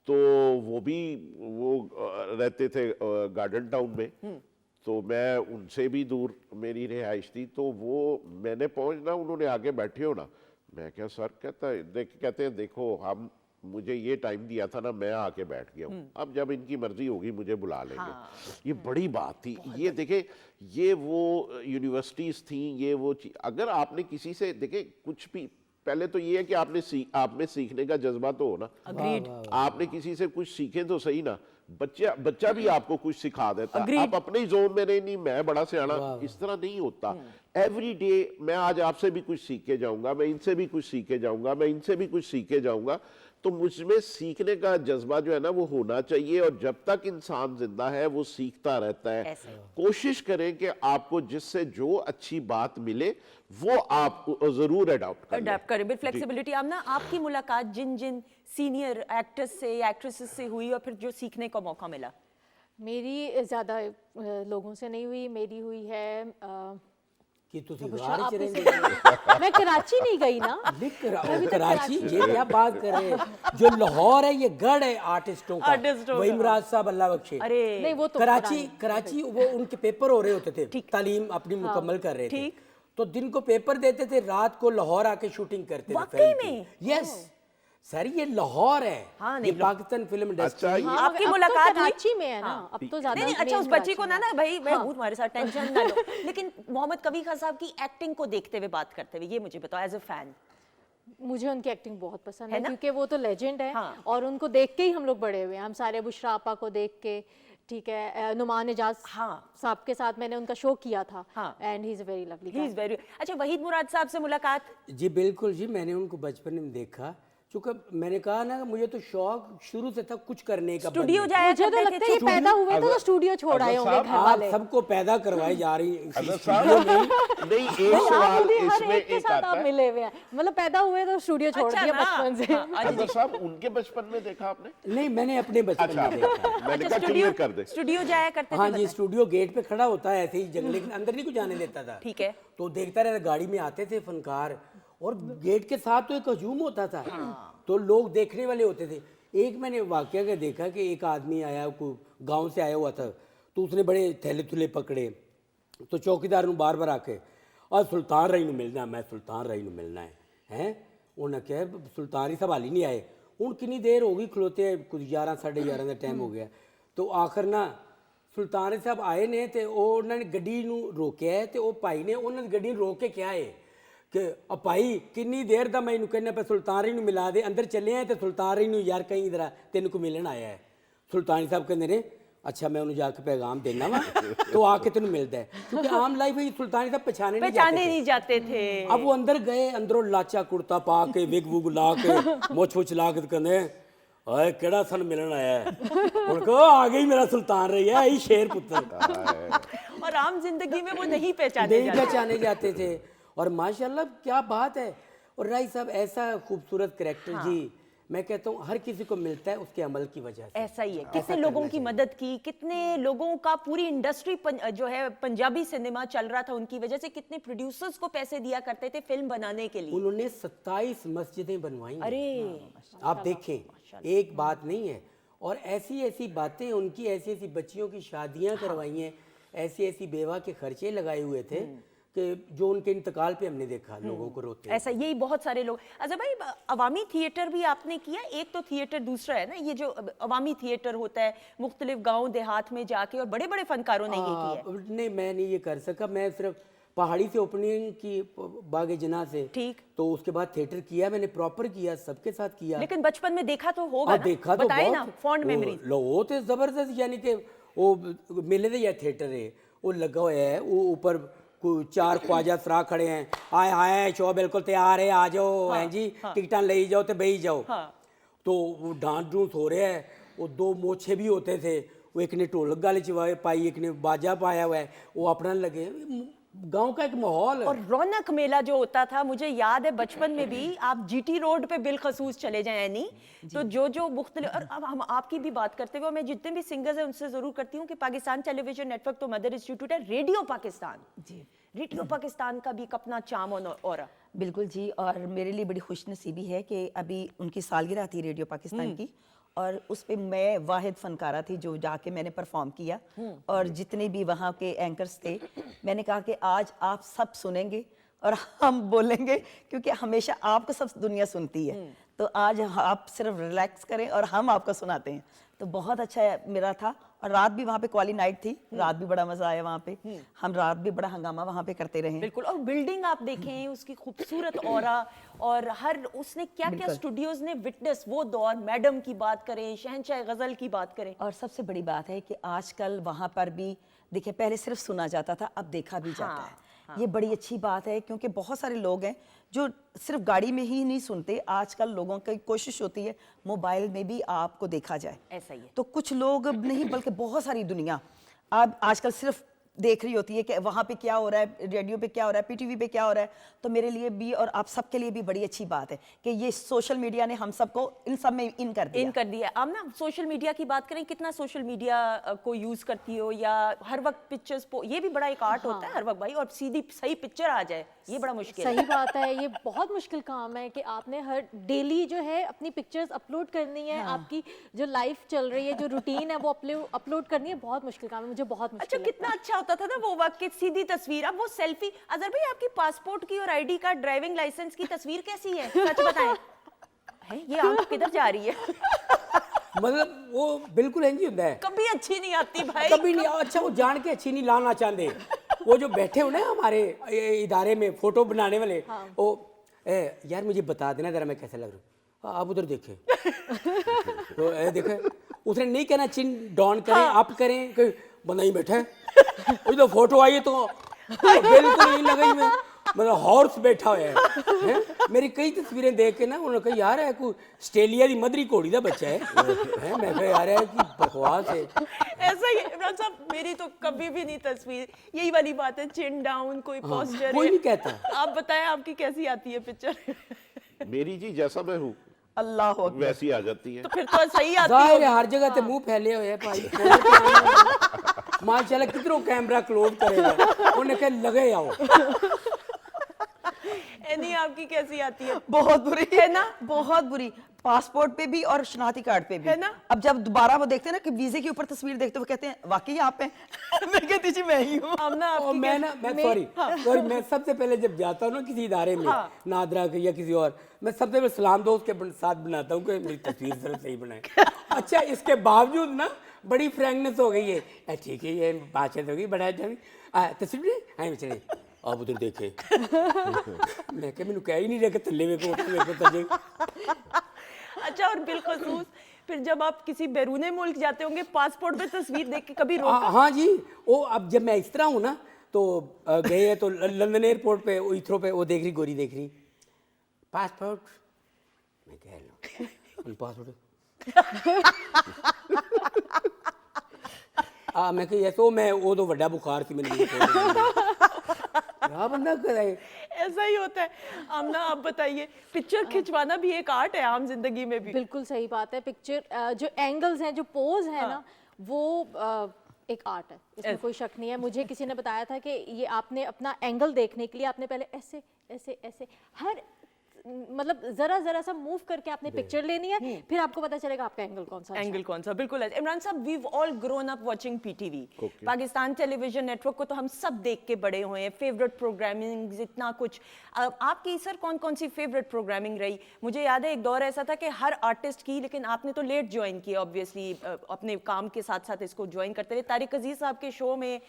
तो वो रहते थे गार्डन टाउन में, तो मैं उनसे भी दूर मेरी रिहाइश थी, तो वो मैंने पहुंचना, उन्होंने आगे बैठे हो ना, मैं क्या सर, कहते हैं देखो हम, मुझे ये टाइम दिया था ना, मैं आके बैठ गया हूँ, अब जब इनकी मर्जी होगी मुझे बुला लेंगे। ये बड़ी बात थी। ये देखे, ये वो यूनिवर्सिटीज थी, ये वो अगर आपने किसी से देखे कुछ भी, पहले तो ये है कि आप में सीखने का जज्बा तो हो ना। अग्रीड। आपने किसी से कुछ सीखे तो सही ना, बच्चा भी आपको कुछ सिखा देता। आप अपने ही जोन में नहीं, मैं बड़ा सियाना, इस तरह नहीं होता। एवरी डे मैं आज आपसे भी कुछ सीख के जाऊंगा, मैं इनसे भी कुछ सीख के जाऊंगा, मैं इनसे भी कुछ सीख के जाऊंगा। तो मुझमें सीखने का जज्बा जो है ना वो होना चाहिए, और जब तक इंसान जिंदा है वो सीखता रहता है। कोशिश करें कि आपको जिससे जो अच्छी बात मिले वो आप जरूर अडॉप्ट करें विद फ्लेक्सिबिलिटी। आमना, आपकी मुलाकात जिन जिन सीनियर एक्टर्स से या एक्ट्रेसेस से हुई और फिर जो सीखने का मौका मिला? मेरी ज़्यादा लोगों से नहीं हुई, मेरी हुई है कि तुसी बुशरा, बाहर आप चले मुझसे- गए। मैं कराची नहीं गई ना। कराची, ये क्या बात कर रहे हैं? जो लाहौर है ये गढ़ है आर्टिस्टों का। वही मुराद साहब अल्लाह बख्शे। अरे नहीं, वो तो कराची वो उनके पेपर हो रहे होते थे, तालीम अपनी मुकम्मल कर रहे थे, तो दिन को पेपर देते थे, रात को लाहौर आके शूटिंग करते थे। वाकई में? यस सर, ये लाहौर है। हाँ, ये पाकिस्तान फिल्म इंडस्ट्री। अच्छा, हाँ, आपकी अब मुलाकात तो कराची में है ना, अब तो ज्यादा नहीं, अच्छा उस बच्ची को ना भाई, मैं हूँ तुम्हारे साथ, टेंशन ना लो। लेकिन मोहम्मद कवी खान साहब की एक्टिंग को देखते हुए, बात करते हुए, ये मुझे बताओ एज अ फैन। मुझे उनकी एक्टिंग बहुत पसंद है है ना? क्योंकि वो तो लेजेंड है। हाँ। और उनको देख के ही हम लोग बड़े हुए हैं। हम सारे बुशरा आपा को देख के, ठीक है, नुमान एजाज साहब के साथ मैंने उनका शो किया था, and he is a very lovely guy. He is very. अच्छा, वहीद मुराद साहब से मुलाकात? जी बिल्कुल जी, मैंने उनको बचपन में देखा, चूंकि मैंने कहा ना मुझे तो शौक शुरू से था कुछ करने का। स्टूडियो जाया मुझे तो लगता है ये पैदा हुए तो स्टूडियो छोड़ आए होंगे घर आप वाले। सबको पैदा करवाई जा रही नहीं, एक सवाल इसमें एक के एक साथ आता आप है। मिले हुए हैं, मतलब पैदा हुए तो स्टूडियो छोड़ अच्छा दिया ना। बचपन से। अजहर साहब, उनके बचपन में देखा आपने? नहीं, मैंने अपने बचपन में देखा। मैंने कहा क्लियर कर दे। स्टूडियो जाया करते हाँ थे? जी, स्टूडियो गेट पे खड़ा होता है ऐसे ही जंगले के अंदर, नहीं कुछ जाने देता था। ठीक है। तो देखता रहता, गाड़ी में आते थे फनकार, और गेट के साथ तो एक हजूम होता था, तो लोग देखने वाले होते थे। एक मैंने वाकया का देखा कि एक आदमी आया, गांव से आया हुआ था, तो उसने बड़े थैले थुले पकड़े, तो चौकीदार ने बार बार आके, और सुल्तान रही ਨੂੰ मिलना, मैं सुल्तान रही ਨੂੰ मिलना है हैं। उन्हें क्या सुल्तान ही सब हाल ही नहीं आए, हूँ कितनी देर हो गई खलोते, कुछ 11 साढ़े 11 का टाइम हो गया। तो आखिर ना सुल्तान साहब आए ने, तो उन्होंने गड्डी ਨੂੰ रोकिया है, तो भाई ने उन्होंने गड्डी रोक के क्या है कि भाई किन्नी देर का मैं कहना पे सुल्तान री मिला दे, अंदर चले हैं तो सुल्तान री यार कहीं इधर तेन को मिलन आया है। सुल्तान साहब कहते ने अच्छा मैं उन्हें जाके पैगाम देना वा, तो आके तेन मिलता है, क्योंकि आम लाइफ में सुल्तान साहब पहचाने नहीं जाते थे। अब वो अंदर गए, अंदरों लाचा कुर्ता पा के, विग वुग ला के, मुछ वुछ ला के कहते अरे केड़ा सन मिलन आया है, उनको आ गई मेरा सुल्तान रही है, यही शेर पुत्र। और आम जिंदगी में वो नहीं पहचाने जाते थे। और माशाल्लाह क्या बात है। और राय साहब ऐसा खूबसूरत कैरेक्टर जी, मैं कहता हूँ हर किसी को मिलता है उसके अमल की वजह से। ऐसा ही है, कितने लोगों की मदद की, कितने लोगों का, पूरी इंडस्ट्री जो है पंजाबी सिनेमा चल रहा था उनकी वजह से, कितने प्रोड्यूसर्स को पैसे दिया करते थे फिल्म बनाने के लिए। उन्होंने 27 मस्जिदें बनवाई। अरे आप देखें, एक बात नहीं है। और ऐसी ऐसी बातें उनकी, ऐसी ऐसी बच्चियों की शादियां करवाई हैं, ऐसी ऐसी बेवा के खर्चे लगाए हुए थे। कि जो उनके इंतकाल पे हमने देखा लोगों को रोते हुए। ऐसा यही बहुत सारे लोग। अच्छा भाई, अवामी थिएटर भी आपने किया, एक तो थिएटर, दूसरा है ना ये जो अवामी थिएटर होता है मुख्तलिफ गांव देहात में जाके, और बड़े बड़े फनकारों ने ये किया है। नहीं, मैं नहीं ये कर सका, मैं सिर्फ पहाड़ी से ओपनिंग की बागे जना से, ठीक। तो उसके बाद थिएटर किया मैंने, प्रॉपर किया, सबके साथ किया। लेकिन बचपन में देखा तो होगा हाँ, ना? देखा तो बताए बहुत, ना, फॉन्ड मेमोरी। वो तो जबरदस्त, यानी कि वो मेले दे या थिएटर है वो लगा हुआ है, वो ऊपर चार ख्वाजा सरा खड़े हैं, आए आए शो बिल्कुल तैयार है, आ जाओ हैं जी, टिकटां ले जाओ तो बही जाओ। तो वो डांस डूंस हो रहा है, वो दो मोछे भी होते थे, वो एक ने ढोलक गल च पाई, एक ने बाजा पाया हुआ है, वो अपना लगे, गांव का एक माहौल है। और रौनक मेला जो होता था, मुझे याद है बचपन में भी, आप जीटी रोड पे बिलखसूस चले जाएं यानी, तो जो मुख्तलिफ, और अब हम आपकी भी बात करते हुए, मैं जितने भी सिंगर्स हैं उनसे जरूर करती हूँ कि पाकिस्तान टेलीविजन नेटवर्क तो मदर इंस्टीट्यूट है, रेडियो पाकिस्तान जी, रेडियो पाकिस्तान का भी एक अपना चाम और बिल्कुल जी, और मेरे लिए बड़ी खुशनसीबी है कि अभी उनकी सालगिरह थी रेडियो पाकिस्तान की, और उस पे मैं वाहिद फनकारा थी जो जाके मैंने परफॉर्म किया, और जितने भी वहाँ के एंकर्स थे, मैंने कहा कि आज आप सब सुनेंगे और हम बोलेंगे, क्योंकि हमेशा आपको सब दुनिया सुनती है, तो आज आप सिर्फ रिलैक्स करें और हम आपको सुनाते हैं। तो बहुत अच्छा मेरा था, और रात भी वहाँ पे क्वाली नाइट थी, रात भी बड़ा मजा आया वहाँ पे, हम रात भी बड़ा हंगामा वहाँ पे करते रहे। बिल्कुल। और बिल्डिंग आप देखें, उसकी खूबसूरत ऑरा, और हर उसने क्या क्या स्टूडियोज ने विटनेस वो दौर, मैडम की बात करें, शहंशाह गजल की बात करें। और सबसे बड़ी बात है कि आजकल वहाँ पर भी देखिए, पहले सिर्फ सुना जाता था, अब देखा भी जाता है। ये बड़ी अच्छी बात है, क्योंकि बहुत सारे लोग हैं जो सिर्फ गाड़ी में ही नहीं सुनते, आजकल लोगों की कोशिश होती है मोबाइल में भी आपको देखा जाए। ऐसा ही है। तो कुछ लोग नहीं, बल्कि बहुत सारी दुनिया अब आजकल सिर्फ देख रही होती है कि वहाँ पे क्या हो रहा है, रेडियो पे क्या हो रहा है, पीटीवी पे क्या हो रहा है। तो मेरे लिए भी और आप सबके लिए भी बड़ी अच्छी बात है कि ये सोशल मीडिया ने हम सबको इन सब में इन कर दिया। अब ना सोशल मीडिया की बात करें, कितना सोशल मीडिया को यूज करती हो, या हर वक्त पिक्चर्स, ये भी बड़ा एक आर्ट होता है हर वक्त भाई, और सीधी सही पिक्चर आ जाए, ये बड़ा मुश्किल है। सही बात है, ये बहुत मुश्किल काम है कि आपने हर डेली जो है अपनी पिक्चर्स अपलोड करनी है, आपकी जो लाइफ चल रही है, जो रूटीन है, वो अपलोड करनी है, बहुत मुश्किल काम है, मुझे बहुत मुश्किल अच्छा, कितना अच्छा होता था ना वो वक्त की सीधी तस्वीर। अब वो सेल्फी, अजहर भाई आपकी पासपोर्ट की और आईडी कार्ड, ड्राइविंग लाइसेंस की तस्वीर कैसी है, सच बताएं। है ये आंख किधर जा रही है? मतलब वो बिल्कुल इंज होता है, कभी अच्छी नहीं आती भाई, कभी नहीं। अच्छा, वो जान के अच्छी नहीं लाना चाहते, वो जो बैठे हो ना हमारे इदारे में फोटो बनाने वाले, वो यार मुझे बता देना जरा मैं कैसा लग रहा हूँ, आप उधर देखे तो देखे, उसने नहीं कहना चिन डाउन करें, अप करें, कि बंदा ही बैठा है, वो तो फोटो आई है तो बिल्कुल नहीं लगी मैं, मतलब हॉर्स बैठा हुआ है। मेरी कई तस्वीरें देख के ना उन्होंने कहा यार है कोई ऑस्ट्रेलिया की मदरी घोड़ी का बच्चा है। मैं कहा यार है कि बकवास है। ऐसा ही है इमरान साहब, मेरी तो कभी भी नहीं तस्वीर, यही वाली बात है, चिन डाउन, कोई पोस्चर कोई नहीं कहता। आप बताएं आपकी कैसी आती है पिक्चर? मेरी जी जैसा मैं हूँ अल्लाह हो वैसी आ जाती है। तो फिर तो सही आती जाहिर है। है हर जगह ते मुंह फैले हुए हैं भाई, माशाल्लाह कितनों कैमरा क्लोज करेगा, उन्हें कह लगे आओ। एनी आपकी कैसी आती है? बहुत बुरी है ना, बहुत बुरी, पासपोर्ट पे भी और शनाख्ती कार्ड पे भी है ना? अब जब दोबारा वो देखते हैं ना कि वीजे के ऊपर तस्वीर देखते हुए कहते हैं वाकई आप हैं मैं कहती जी मैं ही हूँ। अब ना और आपकी मैं ना मैं सॉरी मैं सबसे पहले जब जाता हूँ ना किसी इदारे में, नादरा के या किसी और, मैं सबसे पहले सलाम दोस्त के साथ बनाता हूँ कि मेरी तस्वीर जरा सही बनाए। अच्छा, इसके बावजूद ना बड़ी फ्रैंकनेस हो गई है, ठीक है ये बातचीत होगी, बड़ा तस्वीर चले आप उधर देखे मैं क्या मैंने कह ही नहीं रहा थल्ले में को। अच्छा, और बिलखसूस फिर जब आप किसी बैरूने मुल्क जाते होंगे, पासपोर्ट पे तस्वीर देख के कभी रोका? हाँ जी, वो अब जब मैं इस तरह हूँ ना तो गए हैं तो लंदन एयरपोर्ट पे हीथ्रो पे वो देख रही, गोरी देख रही, पासपोर्ट, मैं कह लो पासपोर्ट मैं कही ऐसा, मैं वो तो वड्डा बुखार थी मैंने क्या बंदा करे। ऐसा ही होता है। आमना आप बताइए, पिक्चर खिंचवाना भी एक आर्ट है आम जिंदगी में भी। बिल्कुल सही बात है, पिक्चर जो एंगल्स हैं, जो पोज है ना, वो एक आर्ट है, इसमें कोई शक नहीं है। मुझे किसी ने बताया था कि ये आपने अपना एंगल देखने के लिए आपने पहले ऐसे ऐसे ऐसे हर मतलब जरा सा मूव करके आपने पिक्चर लेनी है, फिर आपको पता चलेगा आपका एंगल कौन सा अच्छा है। एंगल कौन सा, बिल्कुल। Imran sahab, we all grown up watching PTV, Pakistan television network को तो हम सब देख के बड़े हुए हैं, फेवरेट प्रोग्रामिंग इतना कुछ। आपकी सर कौन कौन सी फेवरेट प्रोग्रामिंग रही? मुझे याद है एक दौर ऐसा था कि हर आर्टिस्ट की, लेकिन आपने तो लेट ज्वाइन किया ऑब्वियसली, अपने काम के साथ साथ इसको ज्वाइन करते हुए। तारिक अजीज साहब के शो में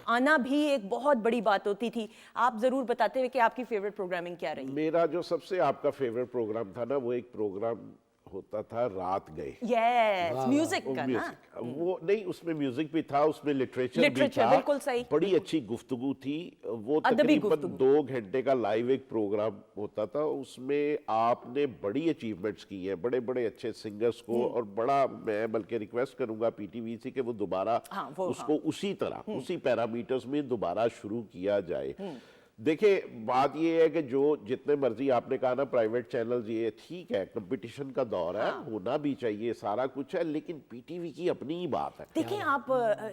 आना भी एक बहुत बड़ी बात होती थी। आप जरूर बताते हुए कि आपकी फेवरेट प्रोग्रामिंग क्या रही? मेरा जो सबसे आपका फेवरेट प्रोग्राम था ना, वो एक प्रोग्राम होता था रात गए। यस, म्यूजिक का ना? म्यूजिक, वो नहीं, उसमें म्यूजिक भी था, उसमें लिटरेचर भी लिटरेचर, था। बिल्कुल सही। बड़ी अच्छी गुफ्तगू थी वो। अदबी तकरीबन गुफ्तगू। 2 घंटे का लाइव एक प्रोग्राम होता था। उसमें आपने बड़ी अचीवमेंट्स की हैं, बड़े बड़े अच्छे सिंगर्स को, और बड़ा, मैं बल्कि रिक्वेस्ट करूंगा पीटीवी से कि वो दोबारा उसको उसी तरह, उसी पैरामीटर्स में दोबारा शुरू किया जाए। देखिए, बात ये है कि जो जितने मर्जी आपने कहा ना प्राइवेट चैनल्स, ये ठीक है, कंपटीशन का दौर है, होना भी चाहिए, सारा कुछ है, लेकिन पीटीवी की अपनी ही बात है। देखें आप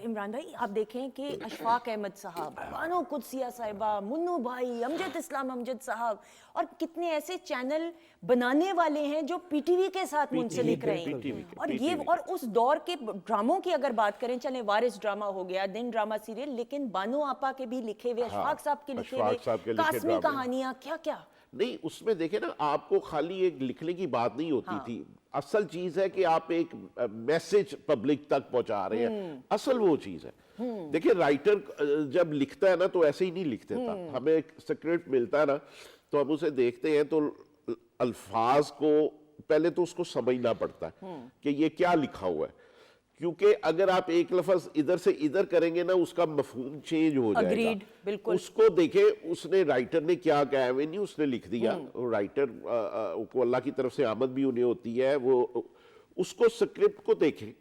इमरान भाई, आप देखें कि अशफाक अहमद साहब, बानो कुदसिया साहिबा, मुन्नू भाई, अमजद इस्लाम अमजद साहब, और कितने ऐसे चैनल बनाने वाले हैं जो पीटीवी के साथ मुंसलिक रहे हैं। और ये, और उस दौर के ड्रामों की अगर बात करें, चले वारिस ड्रामा हो गया, दिन ड्रामा सीरियल, लेकिन बानो आपा के भी लिखे हुए, अशफाक साहब के लिखे हुए, कास्मी कहानियां, क्या क्या नहीं, उसमें देखे ना, आपको खाली एक लिखने की बात नहीं होती थी। असल चीज है कि आप एक मैसेज पब्लिक तक पहुंचा रहे हैं, असल वो चीज है। देखिए, राइटर जब लिखता है ना, तो ऐसे ही नहीं लिख देता। हमें एक स्क्रिप्ट मिलता है ना, तो हम उसे देखते हैं, तो अल्फाज को पहले तो उसको समझना पड़ता है कि ये क्या लिखा हुआ है, क्योंकि अगर आप एक लफ्ज इधर से इधर करेंगे ना, उसका मफहूम चेंज हो जाएगा। Agreed, बिल्कुल। उसको देखे, उसने राइटर ने क्या कहा है, नहीं उसने लिख दिया। राइटर को अल्लाह की तरफ से आमद भी उन्हें होती है, वो उसको स्क्रिप्ट को देखे,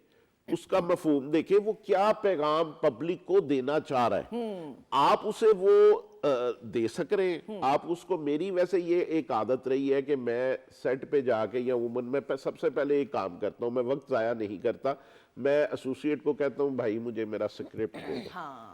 उसका मफहूम देखे, वो क्या पैगाम पब्लिक को देना चाह रहा है, आप उसे वो दे सक रहे हैं। आप उसको, मेरी वैसे ये एक आदत रही है कि मैं सेट पे जाके या उमूमन मैं सबसे पहले एक काम करता हूँ, मैं वक्त ज़ाया नहीं करता। मैं एसोसिएट को कहता हूँ, भाई मुझे मेरा स्क्रिप्ट दे दो।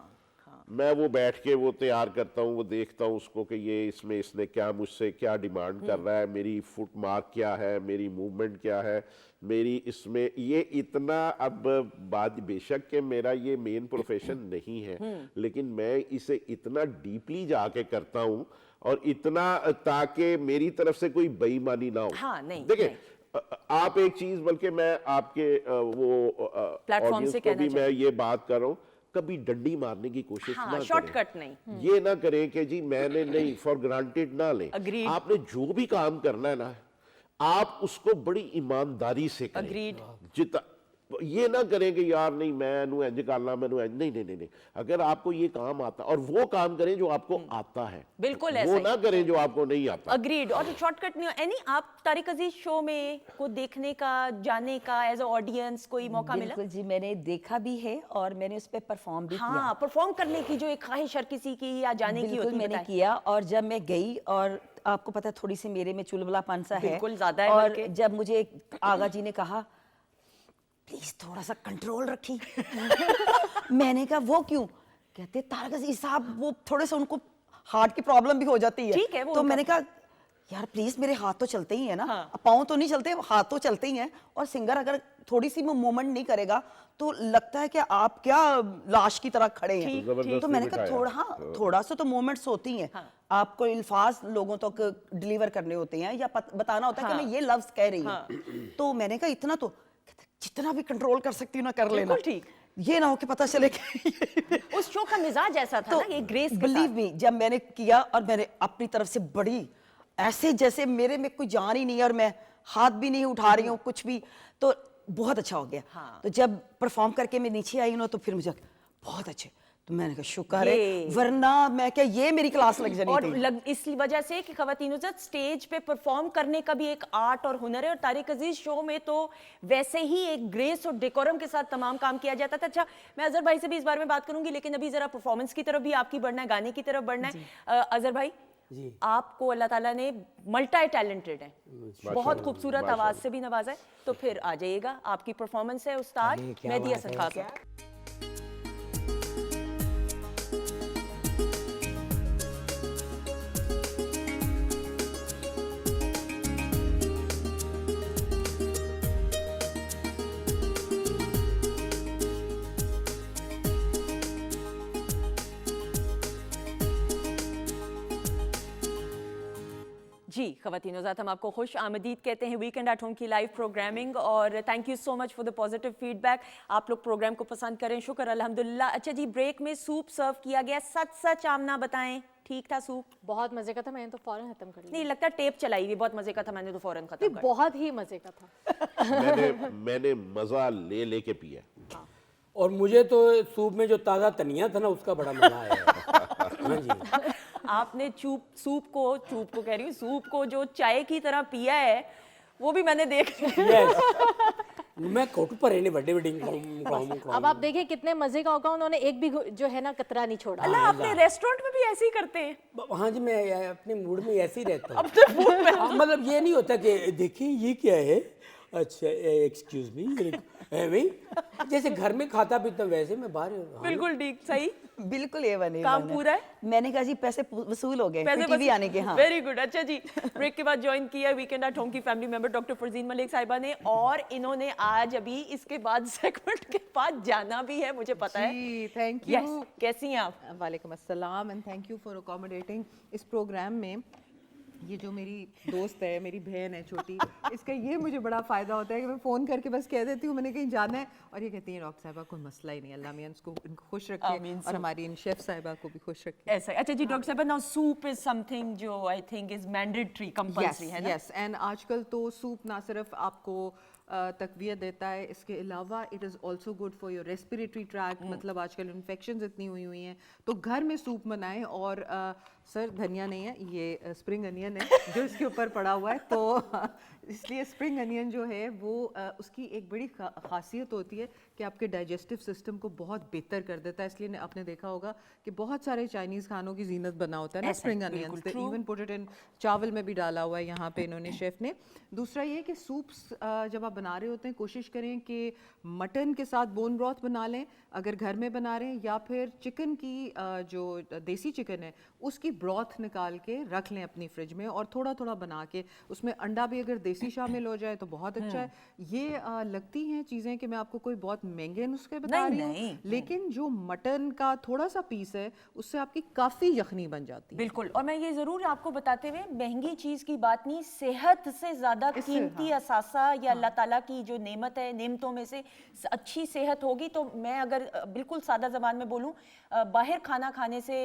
मैं वो बैठ के वो तैयार करता हूँ, वो देखता हूँ उसको कि ये इसमें इसने क्या मुझसे क्या डिमांड कर रहा है, मेरी फुट मार्क क्या है, मेरी मूवमेंट क्या है, मेरी इसमें ये इतना। अब बात बेशक के मेरा ये मेन प्रोफेशन नहीं है, लेकिन मैं इसे इतना डीपली जाके करता हूँ, और इतना ताकि मेरी तरफ से कोई बेईमानी ना हो। हाँ, नहीं, देखिए, आप एक चीज, बल्कि मैं आपके वो प्लेटफॉर्म ऑडियंस से को कहना भी मैं ये बात कर रहा हूँ, कभी डंडी मारने की कोशिश ना करें। शॉर्टकट नहीं। ये ना करें कि जी मैंने नहीं, फॉर ग्रांटेड ना लें। Agreed। आपने जो भी काम करना है ना, आप उसको बड़ी ईमानदारी से करें। Agreed। जितना ये ना करें कि यार नहीं मैं इंज करना, नहीं नहीं नहीं नहीं। अगर आपको ये काम आता, और वो काम करें जो आपको आता है, बिल्कुल वो ऐसा ना करें जो आपको नहीं आता। अग्रीड। और शॉर्टकट नहीं। एनी आप तारिक अजीज शो में को देखने का, जाने का एज अ ऑडियंस कोई मौका मिला? बिल्कुल जी, मैंने देखा भी है और मैंने उस पर परफॉर्म भी किया। हाँ, परफॉर्म करने की जो एक ख्वाहिश हर किसी की या जाने की बिल्कुल होती है, मैंने बताएं। किया, और जब मैं गई, और आपको पता है थोड़ी सी मेरे में चुलबुलापन सा है, बिल्कुल ज्यादा है और बल्कि। जब मुझे आगा जी ने कहा प्लीज थोड़ा सा कंट्रोल रखी मैंने कहा वो क्यों? कहते तारक अजीज साहब वो थोड़े से उनको हार्ट की प्रॉब्लम भी हो जाती है। ठीक है, वो तो उनका- मैंने कहा यार प्लीज मेरे हाथ तो चलते ही है ना, हाँ। पाँव तो नहीं चलते, हाथ तो चलते ही हैं, और सिंगर अगर थोड़ी सी मूवमेंट नहीं करेगा तो लगता है कि आप क्या लाश की तरह खड़े हैं। ठीक, जबरदस्ती तो मैंने कहा बिठाया। थोड़ा, हाँ थोड़ा सा तो मूवमेंट्स होती हैं, आपको अल्फाज लोगों तक डिलीवर करने होते हैं, या बताना होता है कि मैं ये लफ्ज कह रही हूँ। तो मैंने कहा इतना तो, कहते, जितना भी कंट्रोल कर सकती हूँ ना कर लेना, बिल्कुल ठीक। ये ना हो कि पता चले कि उस शो का मिजाज ऐसा था ना, ये ग्रेस के बिलीव साथ। मी, जब मैंने किया और मैंने अपनी तरफ से बड़ी ऐसे जैसे मेरे में कोई जान ही नहीं है और मैं हाथ भी नहीं उठा रही हूँ कुछ भी, तो बहुत अच्छा हो गया। हाँ। तो जब परफॉर्म करके मैं नीचे आई ना, तो फिर मुझे बहुत अच्छे, तो मैंने कहा शुक्र है, वरना मैं क्या ये मेरी क्लास लग जानी और थी। इस वजह से कि खवातीन स्टेज पे परफॉर्म करने का भी एक आर्ट और हुनर है, और तारिक अजीज शो में तो वैसे ही एक ग्रेस और डेकोरम के साथ तमाम काम किया जाता था। अच्छा, मैं अजहर भाई से भी इस बारे में बात करूंगी, लेकिन अभी जरा परफॉर्मेंस की तरफ भी आपकी बढ़ना है, गाने की तरफ बढ़ना है। अजहर भाई जी। आपको अल्लाह ताला ने मल्टी टैलेंटेड है, बहुत खूबसूरत आवाज से भी नवाजा है, तो फिर आ जाइएगा, आपकी परफॉर्मेंस है उस्ताद अरे, क्या मेहदी बात हसन है। खान साहब। जी ख़वातीन हज़रात, हम आपको खुश आमदीद कहते हैं वीकेंड एट होम की लाइव प्रोग्रामिंग, और thank you so much for the positive feedback. आप लोग प्रोग्राम को पसंद करें, शुक्र अल्हम्दुलिल्लाह। अच्छा जी, ब्रेक में सूप सर्व किया गया, सच सच आमना बताएं, ठीक था सूप? बहुत मजे का था, मैंने तो फौरन खत्म कर लिया। नहीं लगता, टेप चलाई हुई, बहुत मजे का था, मैंने तो फौरन खत्म नहीं, कर बहुत ही मजे का था। मैंने मजा ले लेके पिया। और मुझे तो सूप में जो ताज़ा धनिया था ना उसका बड़ा मजा आया। हाँ जी। आपने सूप को कह रही हूँ, सूप को जो चाय की तरह पिया है वो भी मैंने देख यस, मैं कोट पर रहने बड़े बड़े अब आप देखिए कितने मजे का होगा, उन्होंने एक भी जो है ना कतरा नहीं छोड़ा। अल्लाह, अपने रेस्टोरेंट में भी ऐसे ही करते हैं? हाँ जी, मैं अपने मूड में ऐसे ही रहता हूँ। हाँ, मतलब ये नहीं होता कि देखिए ये क्या है, अच्छा एक्सक्यूज मी, भाई जैसे घर में खाता पीता वैसे मैं बाहर। बिल्कुल ठीक, सही, बिल्कुल A1 काम पूरा है। मैंने कहा जी पैसे वसूल हो गए पैसे टीवी आने के। हाँ, वेरी गुड। अच्छा जी, ब्रेक के बाद ज्वाइन किया वीकेंड एट होम की family member doctor Farzeen Malik साहिबा ने, और इन्होंने आज अभी इसके बाद सेगमेंट के बाद जाना भी है, मुझे पता है। जी, थैंक यू। Yes, कैसी हैं आप? वालेकुम अस्सलाम and thank you for accommodating इस प्रोग्राम में। ये जो मेरी दोस्त है, मेरी बहन है छोटी, इसका ये मुझे बड़ा फ़ायदा होता है कि मैं फ़ोन करके बस कह देती हूँ मैंने कहीं जाना है, और ये कहती है डॉक्टर साहिबा कोई मसला ही नहीं, अल्लाह मियां इनको खुश रखे और हमारी इन शेफ़ साहिबा को भी खुश रखे। ऐसा है। अच्छा जी डॉक्टर साहिबा, नाउ सूप इज समथिंग जो I think is mandatory, compulsory है ना? यस, एंड आजकल तो सूप ना सिर्फ आपको तकवियत देता है, इसके अलावा it is also good for your respiratory tract. मतलब आजकल इन्फेक्शंस इतनी हुई हैं, तो घर में सूप बनाएं। और सर धनिया नहीं है, ये स्प्रिंग अनियन है जो इसके ऊपर पड़ा हुआ है, तो इसलिए स्प्रिंग अनियन जो है वो उसकी एक बड़ी खासियत होती है कि आपके डाइजेस्टिव सिस्टम को बहुत बेहतर कर देता है। इसलिए आपने देखा होगा कि बहुत सारे चाइनीज़ खानों की जीनत बना होता है ना स्प्रिंग अनियन से, इवन पुट इट इन चावल में भी डाला हुआ है यहाँ पे इन्होंने शेफ़ ने। दूसरा ये कि सूप्स जब आप बना रहे होते हैं कोशिश करें कि मटन के साथ बोन ब्रॉथ बना लें अगर घर में बना रहे हैं, या फिर चिकन की जो देसी चिकन है उसकी ब्रॉथ निकाल के रख लें अपनी फ्रिज में, और थोड़ा थोड़ा बना के उसमें अंडा भी अगर देसी शामिल हो जाए तो बहुत अच्छा है। ये लगती हैं चीज़ें कि मैं आपको कोई बहुत महंगे नुस्खे बता रही हूँ, लेकिन जो मटन का थोड़ा सा पीस है उससे आपकी काफ़ी यखनी बन जाती है। बिल्कुल, और मैं ये ज़रूर आपको बताते हुए, महंगी चीज़ की बात नहीं, सेहत से ज़्यादा कीमती असासा या अल्लाह ताला की जो नेमत है, नेमतों में से अच्छी सेहत होगी। तो मैं अगर बिल्कुल सादा ज़बान में बोलूँ, बाहर खाना खाने से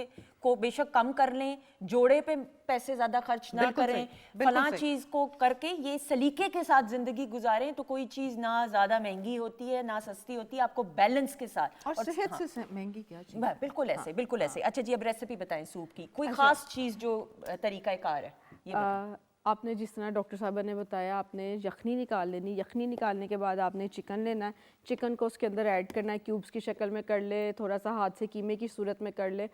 को बेशक कम कर लें, जोड़े पे पैसे ज़्यादा खर्च ना करें, फलां चीज़ को करके ये सलीके के साथ ज़िंदगी गुजारें, तो कोई चीज़ ना ज़्यादा महंगी होती है ना सस्ती होती है, आपको बैलेंस के साथ। और सेहत से महंगी क्या चीज़? बिल्कुल ऐसे, बिल्कुल ऐसे। अच्छा जी, अब रेसिपी बताएं सूप की, कोई ख़ास चीज़ जो तरीक़ाकार है ये बताएं। आपने जिस तरह डॉक्टर साहबा ने बताया, आपने यखनी निकाल लेनी, यखनी निकालने के बाद आपने चिकन लेना है, चिकन को उसके अंदर ऐड करना है, क्यूब्स की शक्ल में कर ले, थोड़ा सा हाथ से कीमे की सूरत में कर ले,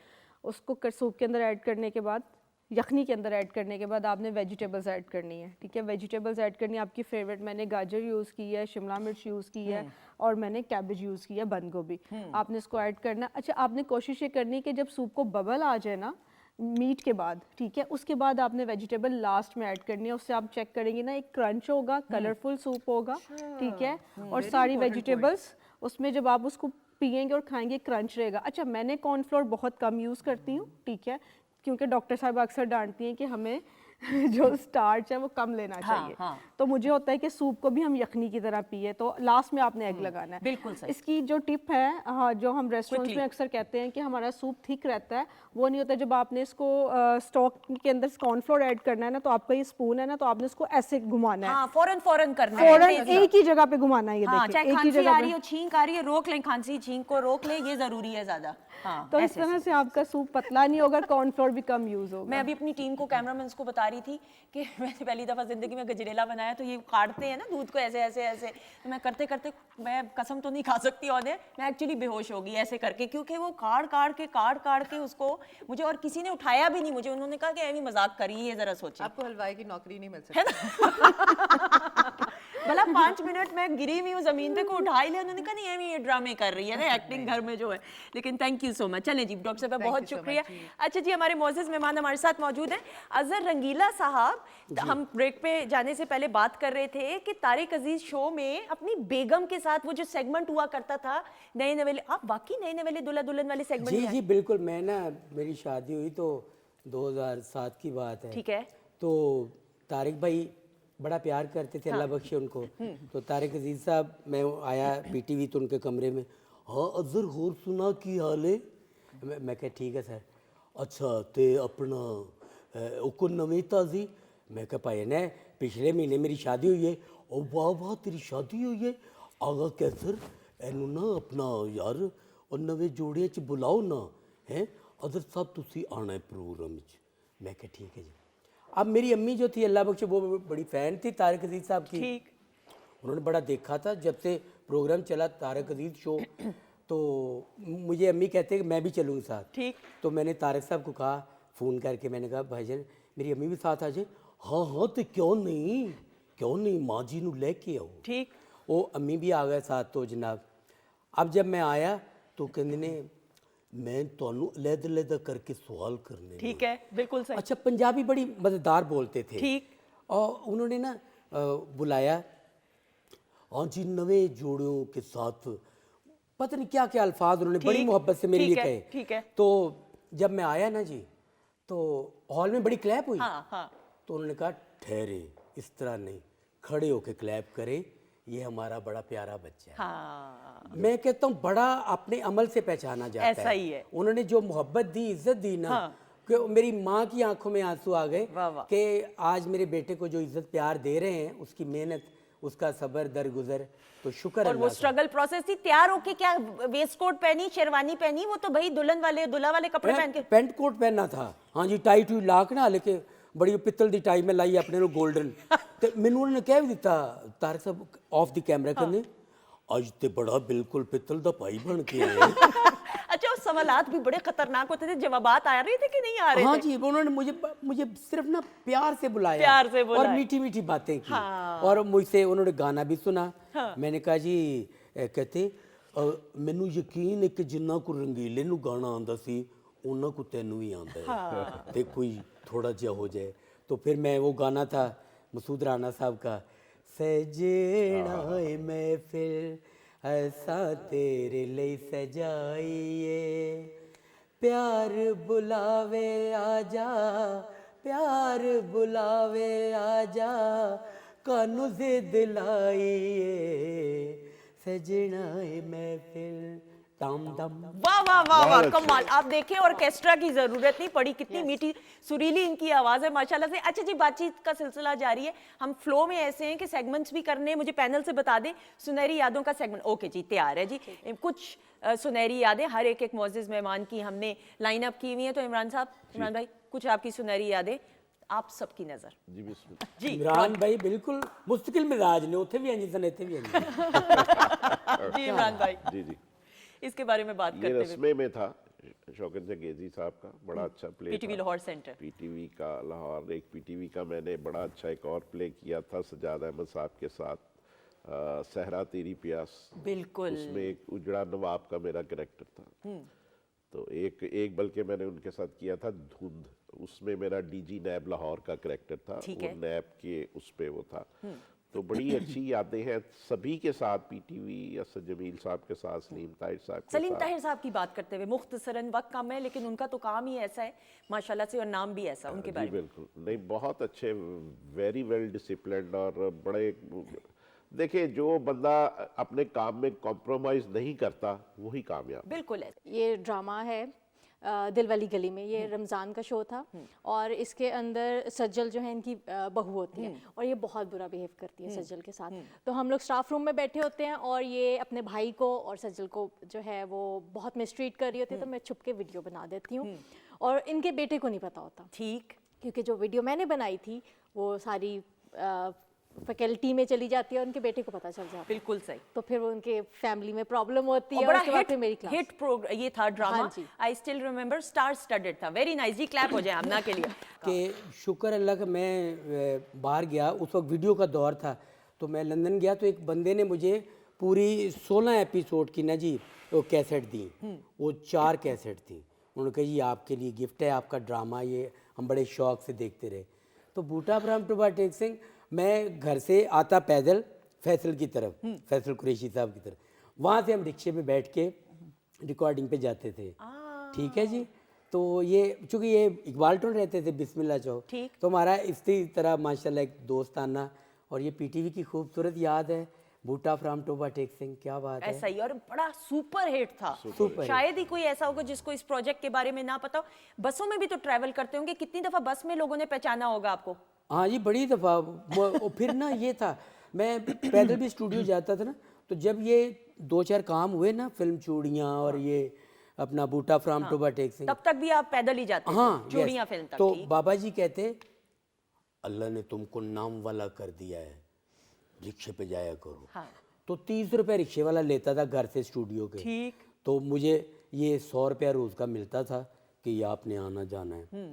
उसको सूप के अंदर ऐड करने के बाद, यखनी के अंदर ऐड करने के बाद आपने वेजिटेबल्स ऐड करनी है, ठीक है। वेजिटेबल्स ऐड करनी है आपकी फेवरेट, मैंने गाजर यूज़ की है, शिमला मिर्च यूज़ की है, और मैंने कैबेज यूज़ किया, बंद गोभी। आपने इसको ऐड करना। अच्छा, आपने कोशिश ये करनी कि जब सूप को बबल आ जाए ना मीट के बाद, ठीक है, उसके बाद आपने वेजिटेबल लास्ट में ऐड करनी है। उससे आप चेक करेंगे ना, एक क्रंच होगा, कलरफुल सूप होगा, ठीक है, और सारी वेजिटेबल्स उसमें जब आप उसको पियेंगे और खाएंगे क्रंच रहेगा। अच्छा, मैंने कॉर्नफ्लोर बहुत कम यूज़ करती हूँ, ठीक है, क्योंकि डॉक्टर साहब अक्सर डांटती हैं कि हमें जो स्टार्च है वो कम लेना चाहिए। तो मुझे होता है कि सूप को भी हम यखनी की तरह पिए, तो लास्ट में आपने एग लगाना है। बिल्कुल सही। इसकी जो टिप है, हाँ, जो हम रेस्टोरेंट्स में अक्सर कहते हैं कि हमारा सूप थिक रहता है, वो नहीं होता। जब आपने इसको स्टॉक के अंदर कॉर्नफ्लोर ऐड करना है ना, तो आपका ये स्पून है ना, तो आपने इसको ऐसे घुमाना है, फौरन करना है, फौरन एक ही जगह पे घुमाना है। ये देखिए, चाहे एक ही खांसी जगह आ पे। रही हो, छींक आ रही है, रोक लें, खांसी छींक को रोक लें, ये जरूरी है ज्यादा। तो इस तरह से आपका सूप पतला नहीं होगा, कॉर्नफ्लोर भी कम यूज होगा। मैं अभी अपनी टीम को, कैमरामैन को बता रही थी कि मैंने पहली दफा जिंदगी में गजरेला बनाया, तो ये काटते हैं ना दूध को ऐसे ऐसे ऐसे, तो मैं करते करते, मैं कसम तो नहीं खा सकती, और मैं एक्चुअली बेहोश हो गई ऐसे करके, क्योंकि वो काट के उसको मुझे, और किसी ने उठाया भी नहीं मुझे, उन्होंने कहा कि ऐवी मजाक करिए, ये जरा सोचिए, आपको हलवाई की नौकरी नहीं मिल सकती। भला 5 मिनट में गिरी हुई हूँ जमीन पे, को उठा ही लिया, उन्होंने कहा नहीं ऐवी ये ड्रामे कर रही है ना, एक्टिंग घर में जो है। लेकिन थैंक यू सो मच। चलें जी डॉक्टर साहब, बहुत शुक्रिया। अच्छा जी, हमारे मोअज़्ज़ज़ मेहमान हमारे साथ मौजूद हैं, अज़हर रंगीला साहब। हम ब्रेक पे जाने से पहले बात कर रहे थे कि तारिक अजीज शो में अपनी बेगम के साथ वो जो सेगमेंट हुआ करता था, नए नवेले, आप वाकई नए नवेले दुल्हा दुल्हन वाले सेगमेंट? जी जी बिल्कुल। मैं ना, मेरी शादी हुई तो 2007 की बात है, ठीक है, तो तारिक भाई बड़ा प्यार करते थे, अल्लाह बख्शे उनको। तो तारिक अजीज साहब, मैं आया पीटीवी तो उनके कमरे में, हाँ अजहर होर सुना की हाल है? मैं कहा ठीक है सर। अच्छा ते अपना उको नवी ताजी? मैं कहा भाई ने पिछले महीने मेरी शादी हुई है। ओ वाह वाह तेरी शादी हुई है, आगा कैसर एनू ना अपना यार और नवे जोड़े च बुलाओ ना है, अजहर साहब तुसी आना है प्रोग्राम च। मैं कहा ठीक है जी। अब मेरी अम्मी जो थी अल्लाह बख्शे वो बड़ी फ़ैन थी तारिक अजीज़ साहब की। ठीक। उन्होंने बड़ा देखा था जब से प्रोग्राम चला तारिक अजीज़ शो। तो मुझे अम्मी कहते हैं कि मैं भी चलूँगी साथ। ठीक। तो मैंने तारिक साहब को कहा फ़ोन करके, मैंने कहा भाईजान मेरी अम्मी भी साथ आ जाए। हाँ हाँ तो क्यों नहीं माँ जी नू लेके आओ। ठीक। वो अम्मी भी आ गए साथ। तो जनाब अब जब मैं आया तो कहते ने मैं ਤੁਹਾਨੂੰ अलग-अलग करके सवाल करने। ठीक है, बिल्कुल सही। अच्छा पंजाबी बड़ी मज़ेदार बोलते थे। ठीक। और उन्होंने ना बुलाया, हाँ जी नवे जोड़ों के साथ, पता नहीं क्या क्या अल्फाज उन्होंने बड़ी ठीक, मोहब्बत से मेरे ठीक लिए है, कहे। ठीक है। तो जब मैं आया ना जी तो हॉल में बड़ी क्लैप हुई। हाँ हाँ। तो उन्होंने कहा ठहरे, इस तरह नहीं, खड़े होके क्लैप करें, ये हमारा बड़ा प्यारा बच्चा है। हाँ, मैं कहता हूँ बड़ा अपने अमल से पहचाना जाता ऐसा ही है। उन्होंने जो मोहब्बत दी, इज्जत दी ना, कि मेरी माँ की आंखों में आंसू आ गए वाह, वाह। कि आज मेरे बेटे को जो इज्जत प्यार दे रहे हैं, उसकी मेहनत, उसका सब्र दरगुजर, तो शुक्र और वो अल्लाह का। स्ट्रगल प्रोसेस थी। तैयार होके क्या वेस्ट कोट पहनी, शेरवानी पहनी, वो तो भाई दुल्हा वाले कपड़े पहन के। पेंट कोट पहनना था, हाँ जी, टाई टूई ला के ना, लेके बड़ी पित्तल दी टाई में लाई अपने गोल्डन। तो मैनू उन्होंने कह भी दिता तारिक साहब ऑफ द कैमरा कहने अज ते बड़ा बिल्कुल पित्तल दा भाई बन के आए। अच्छा, वो सवालात भी बड़े खतरनाक होते थे, जवाबात आ रहे थे कि नहीं आ रहे हाँ थे? जी, उन्होंने मुझे सिर्फ ना प्यार से बुलाया, प्यार से और बुलाया। मीठी मीठी बातें की। हाँ। और मुझसे उन्होंने गाना भी सुना। मैंने कहा जी कहते मैनू यकीन है कि जिन्ना को रंगीले नू गाना आंदा सी उन्ना को तेनू भी आंदा है, ते कोई थोड़ा जिहा हो जाए। तो फिर मैं वो गाना था मसूद राना साहब का, सजना ए महफिल ऐसा तेरे लिए सजाइए, प्यार बुलावे आजा, प्यार बुलावे आजा, कानू से दिलाइए, सजना ए महफिल दम दम। वाह वाह वाह वाह, कमाल। आप देखें ऑर्केस्ट्रा की जरूरत नहीं पड़ी, कितनी मीठी सुरीली इनकी आवाज है माशाल्लाह से। अच्छा जी, बातचीत का सिलसिला जारी है, हम फ्लो में ऐसे हैं कि सेगमेंट्स भी करने हैं। मुझे पैनल से बता दें, सुनहरी यादों का सेगमेंट। ओके जी, तैयार है जी। कुछ सुनहरी यादें हर एक मोअज़्ज़िज़ मेहमान की हमने लाइन अप की हुई है। तो इमरान साहब, इमरान भाई, कुछ आपकी सुनहरी यादें आप सबकी नजर। जी बिस्मिल्लाह। जी इमरान भाई बिल्कुल मुस्तकिल मिजाज ने, उथे भी इंज सन इथे भी इंज। जी इमरान भाई, जी जी, इसके बारे में बात ये करते हुए। रस्मे में था शौकत जगेजी साहब का, बड़ा अच्छा play PTV Lahore centre. PTV का लाहौर, एक पीटीवी का मैंने बड़ा अच्छा एक और प्ले किया था सजाद अहमद साहब के साथ, सहरा तेरी प्यास। बिल्कुल। उसमें एक उजड़ा नवाब का मेरा कैरेक्टर था। तो एक बल्कि मैंने उनके साथ किया था धुंध, उसमें मेरा डीजी नैब लाहौर का कैरेक्टर था, ठीक वो है। नैब के उस पे वो था। तो बड़ी अच्छी यादें हैं सभी के साथ, पीटीवी, असद जमील साहब के साथ, सलीम ताहिर साहब के सलीम साथ। ताहिर साहब की बात करते हुए, मुख्तसरन वक्त कम है लेकिन उनका तो काम ही ऐसा है माशाल्लाह से, और नाम भी ऐसा उनके जी बारे में। बिल्कुल, नहीं बहुत अच्छे, वेरी वेल डिसिप्लिन्ड, और बड़े, देखिए जो बंदा अपने काम में कॉम्प्रोमाइज नहीं करता वही कामयाब। बिल्कुल है। ये ड्रामा है दिल वाली गली में, ये रमज़ान का शो था, और इसके अंदर सज्जल जो है इनकी बहू होती है, और ये बहुत बुरा बिहेव करती है सज्जल के साथ। तो हम लोग स्टाफ रूम में बैठे होते हैं और ये अपने भाई को और सज्जल को जो है वो बहुत मिसट्रीट कर रही होती है। तो मैं छुप के वीडियो बना देती हूँ, और इनके बेटे को नहीं पता होता, ठीक। क्योंकि जो वीडियो मैंने बनाई थी वो सारी फैकल्टी में चली जाती है और उनके बेटे को पता चल जाता है। बिल्कुल सही। तो फिर वो उनके फैमिली में प्रॉब्लम होती और है। बड़ा उसके बाद फिर मेरी क्लास। हिट प्रोग्राम ये था ड्रामा। हाँ जी। I still remember, star studded था। वेरी नाइस जी, क्लैप हो जाए आमना के लिए। कि शुक्र अल्लाह का मैं बाहर गया, उस वक्त वीडियो का दौर था, तो मैं लंदन गया तो एक बंदे ने मुझे पूरी 16 एपिसोड की ना जी वो कैसेट दी, वो 4 कैसेट थी। उन्होंने कहा जी आपके लिए गिफ्ट है, आपका ड्रामा ये हम बड़े शौक से देखते रहे। तो बूटा फ्राम टूबा टेक सिंह, मैं घर से आता पैदल फैसल की तरफ, फैसल कुरैशी साहब की तरफ, वहाँ से हम रिक्शे में बैठ के रिकॉर्डिंग पे जाते थे। ठीक है जी। तो ये चूंकि ये इकबाल टोन रहते थे बिस्मिल्लाह चौक, ठीक। तो हमारा इसी तरह माशाल्लाह एक दोस्ताना, और ये पीटीवी की खूबसूरत याद है, बूटा फ्रॉम टोबा टेक सिंह, क्या बात है। ऐसा ही, और बड़ा सुपर हिट था। सुपर शायद ही कोई ऐसा होगा जिसको इस प्रोजेक्ट के बारे में ना पता हो। बसों में भी तो ट्रैवल करते होंगे, कितनी दफा बस में लोगों ने पहचाना होगा आपको? हाँ जी, बड़ी दफ़ा। फिर ना ये था, मैं पैदल भी स्टूडियो जाता था ना, तो जब ये 2-4 काम हुए ना, फिल्म चूड़ियाँ और ये अपना बूटा फ्रॉम टोबा टेक सिंह, तब तक भी आप पैदल ही जाते थे? हाँ चूड़ियाँ yes। फिल्म तक। तो ठीक। बाबा जी कहते, अल्लाह ने तुमको नाम वाला कर दिया है, रिक्शे पे जाया करो। हाँ। तो 30 रुपए रिक्शे वाला लेता था घर से स्टूडियो के। ठीक। तो मुझे ये 100 रुपया रोज का मिलता था कि ये आपने आना जाना है।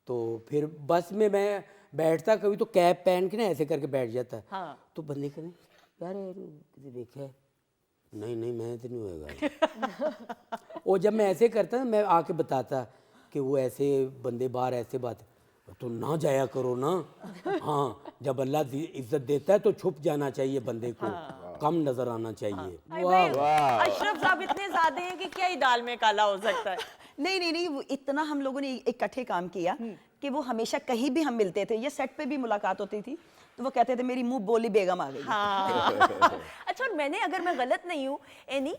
तो फिर बस में मैं बैठता, कभी तो कैप पहन के ना ऐसे करके बैठ जाता। हाँ। तो बंदे कहते यार किसी देखा है? नहीं नहीं, मैं तो नहीं होएगा। और जब मैं ऐसे करता ना, मैं आके बताता कि वो ऐसे बंदे बाहर ऐसे बात, तो ना जाया करो ना। हाँ, जब अल्लाह इज्जत देता है तो छुप जाना चाहिए बंदे को, कम नजर आना चाहिए। अरे भाई, अशरफ साहब इतने ज्यादा हैं कि क्या ही दाल में काला हो सकता है। नहीं नहीं नहीं, वो इतना हम लोगों ने इकट्ठे काम किया कि वो हमेशा कहीं भी हम मिलते थे, ये सेट पे भी मुलाकात होती थी, तो वो कहते थे मेरी मुंह बोली बेगम आ गई। हाँ। अच्छा, और मैंने, अगर मैं गलत नहीं हूँ एनी,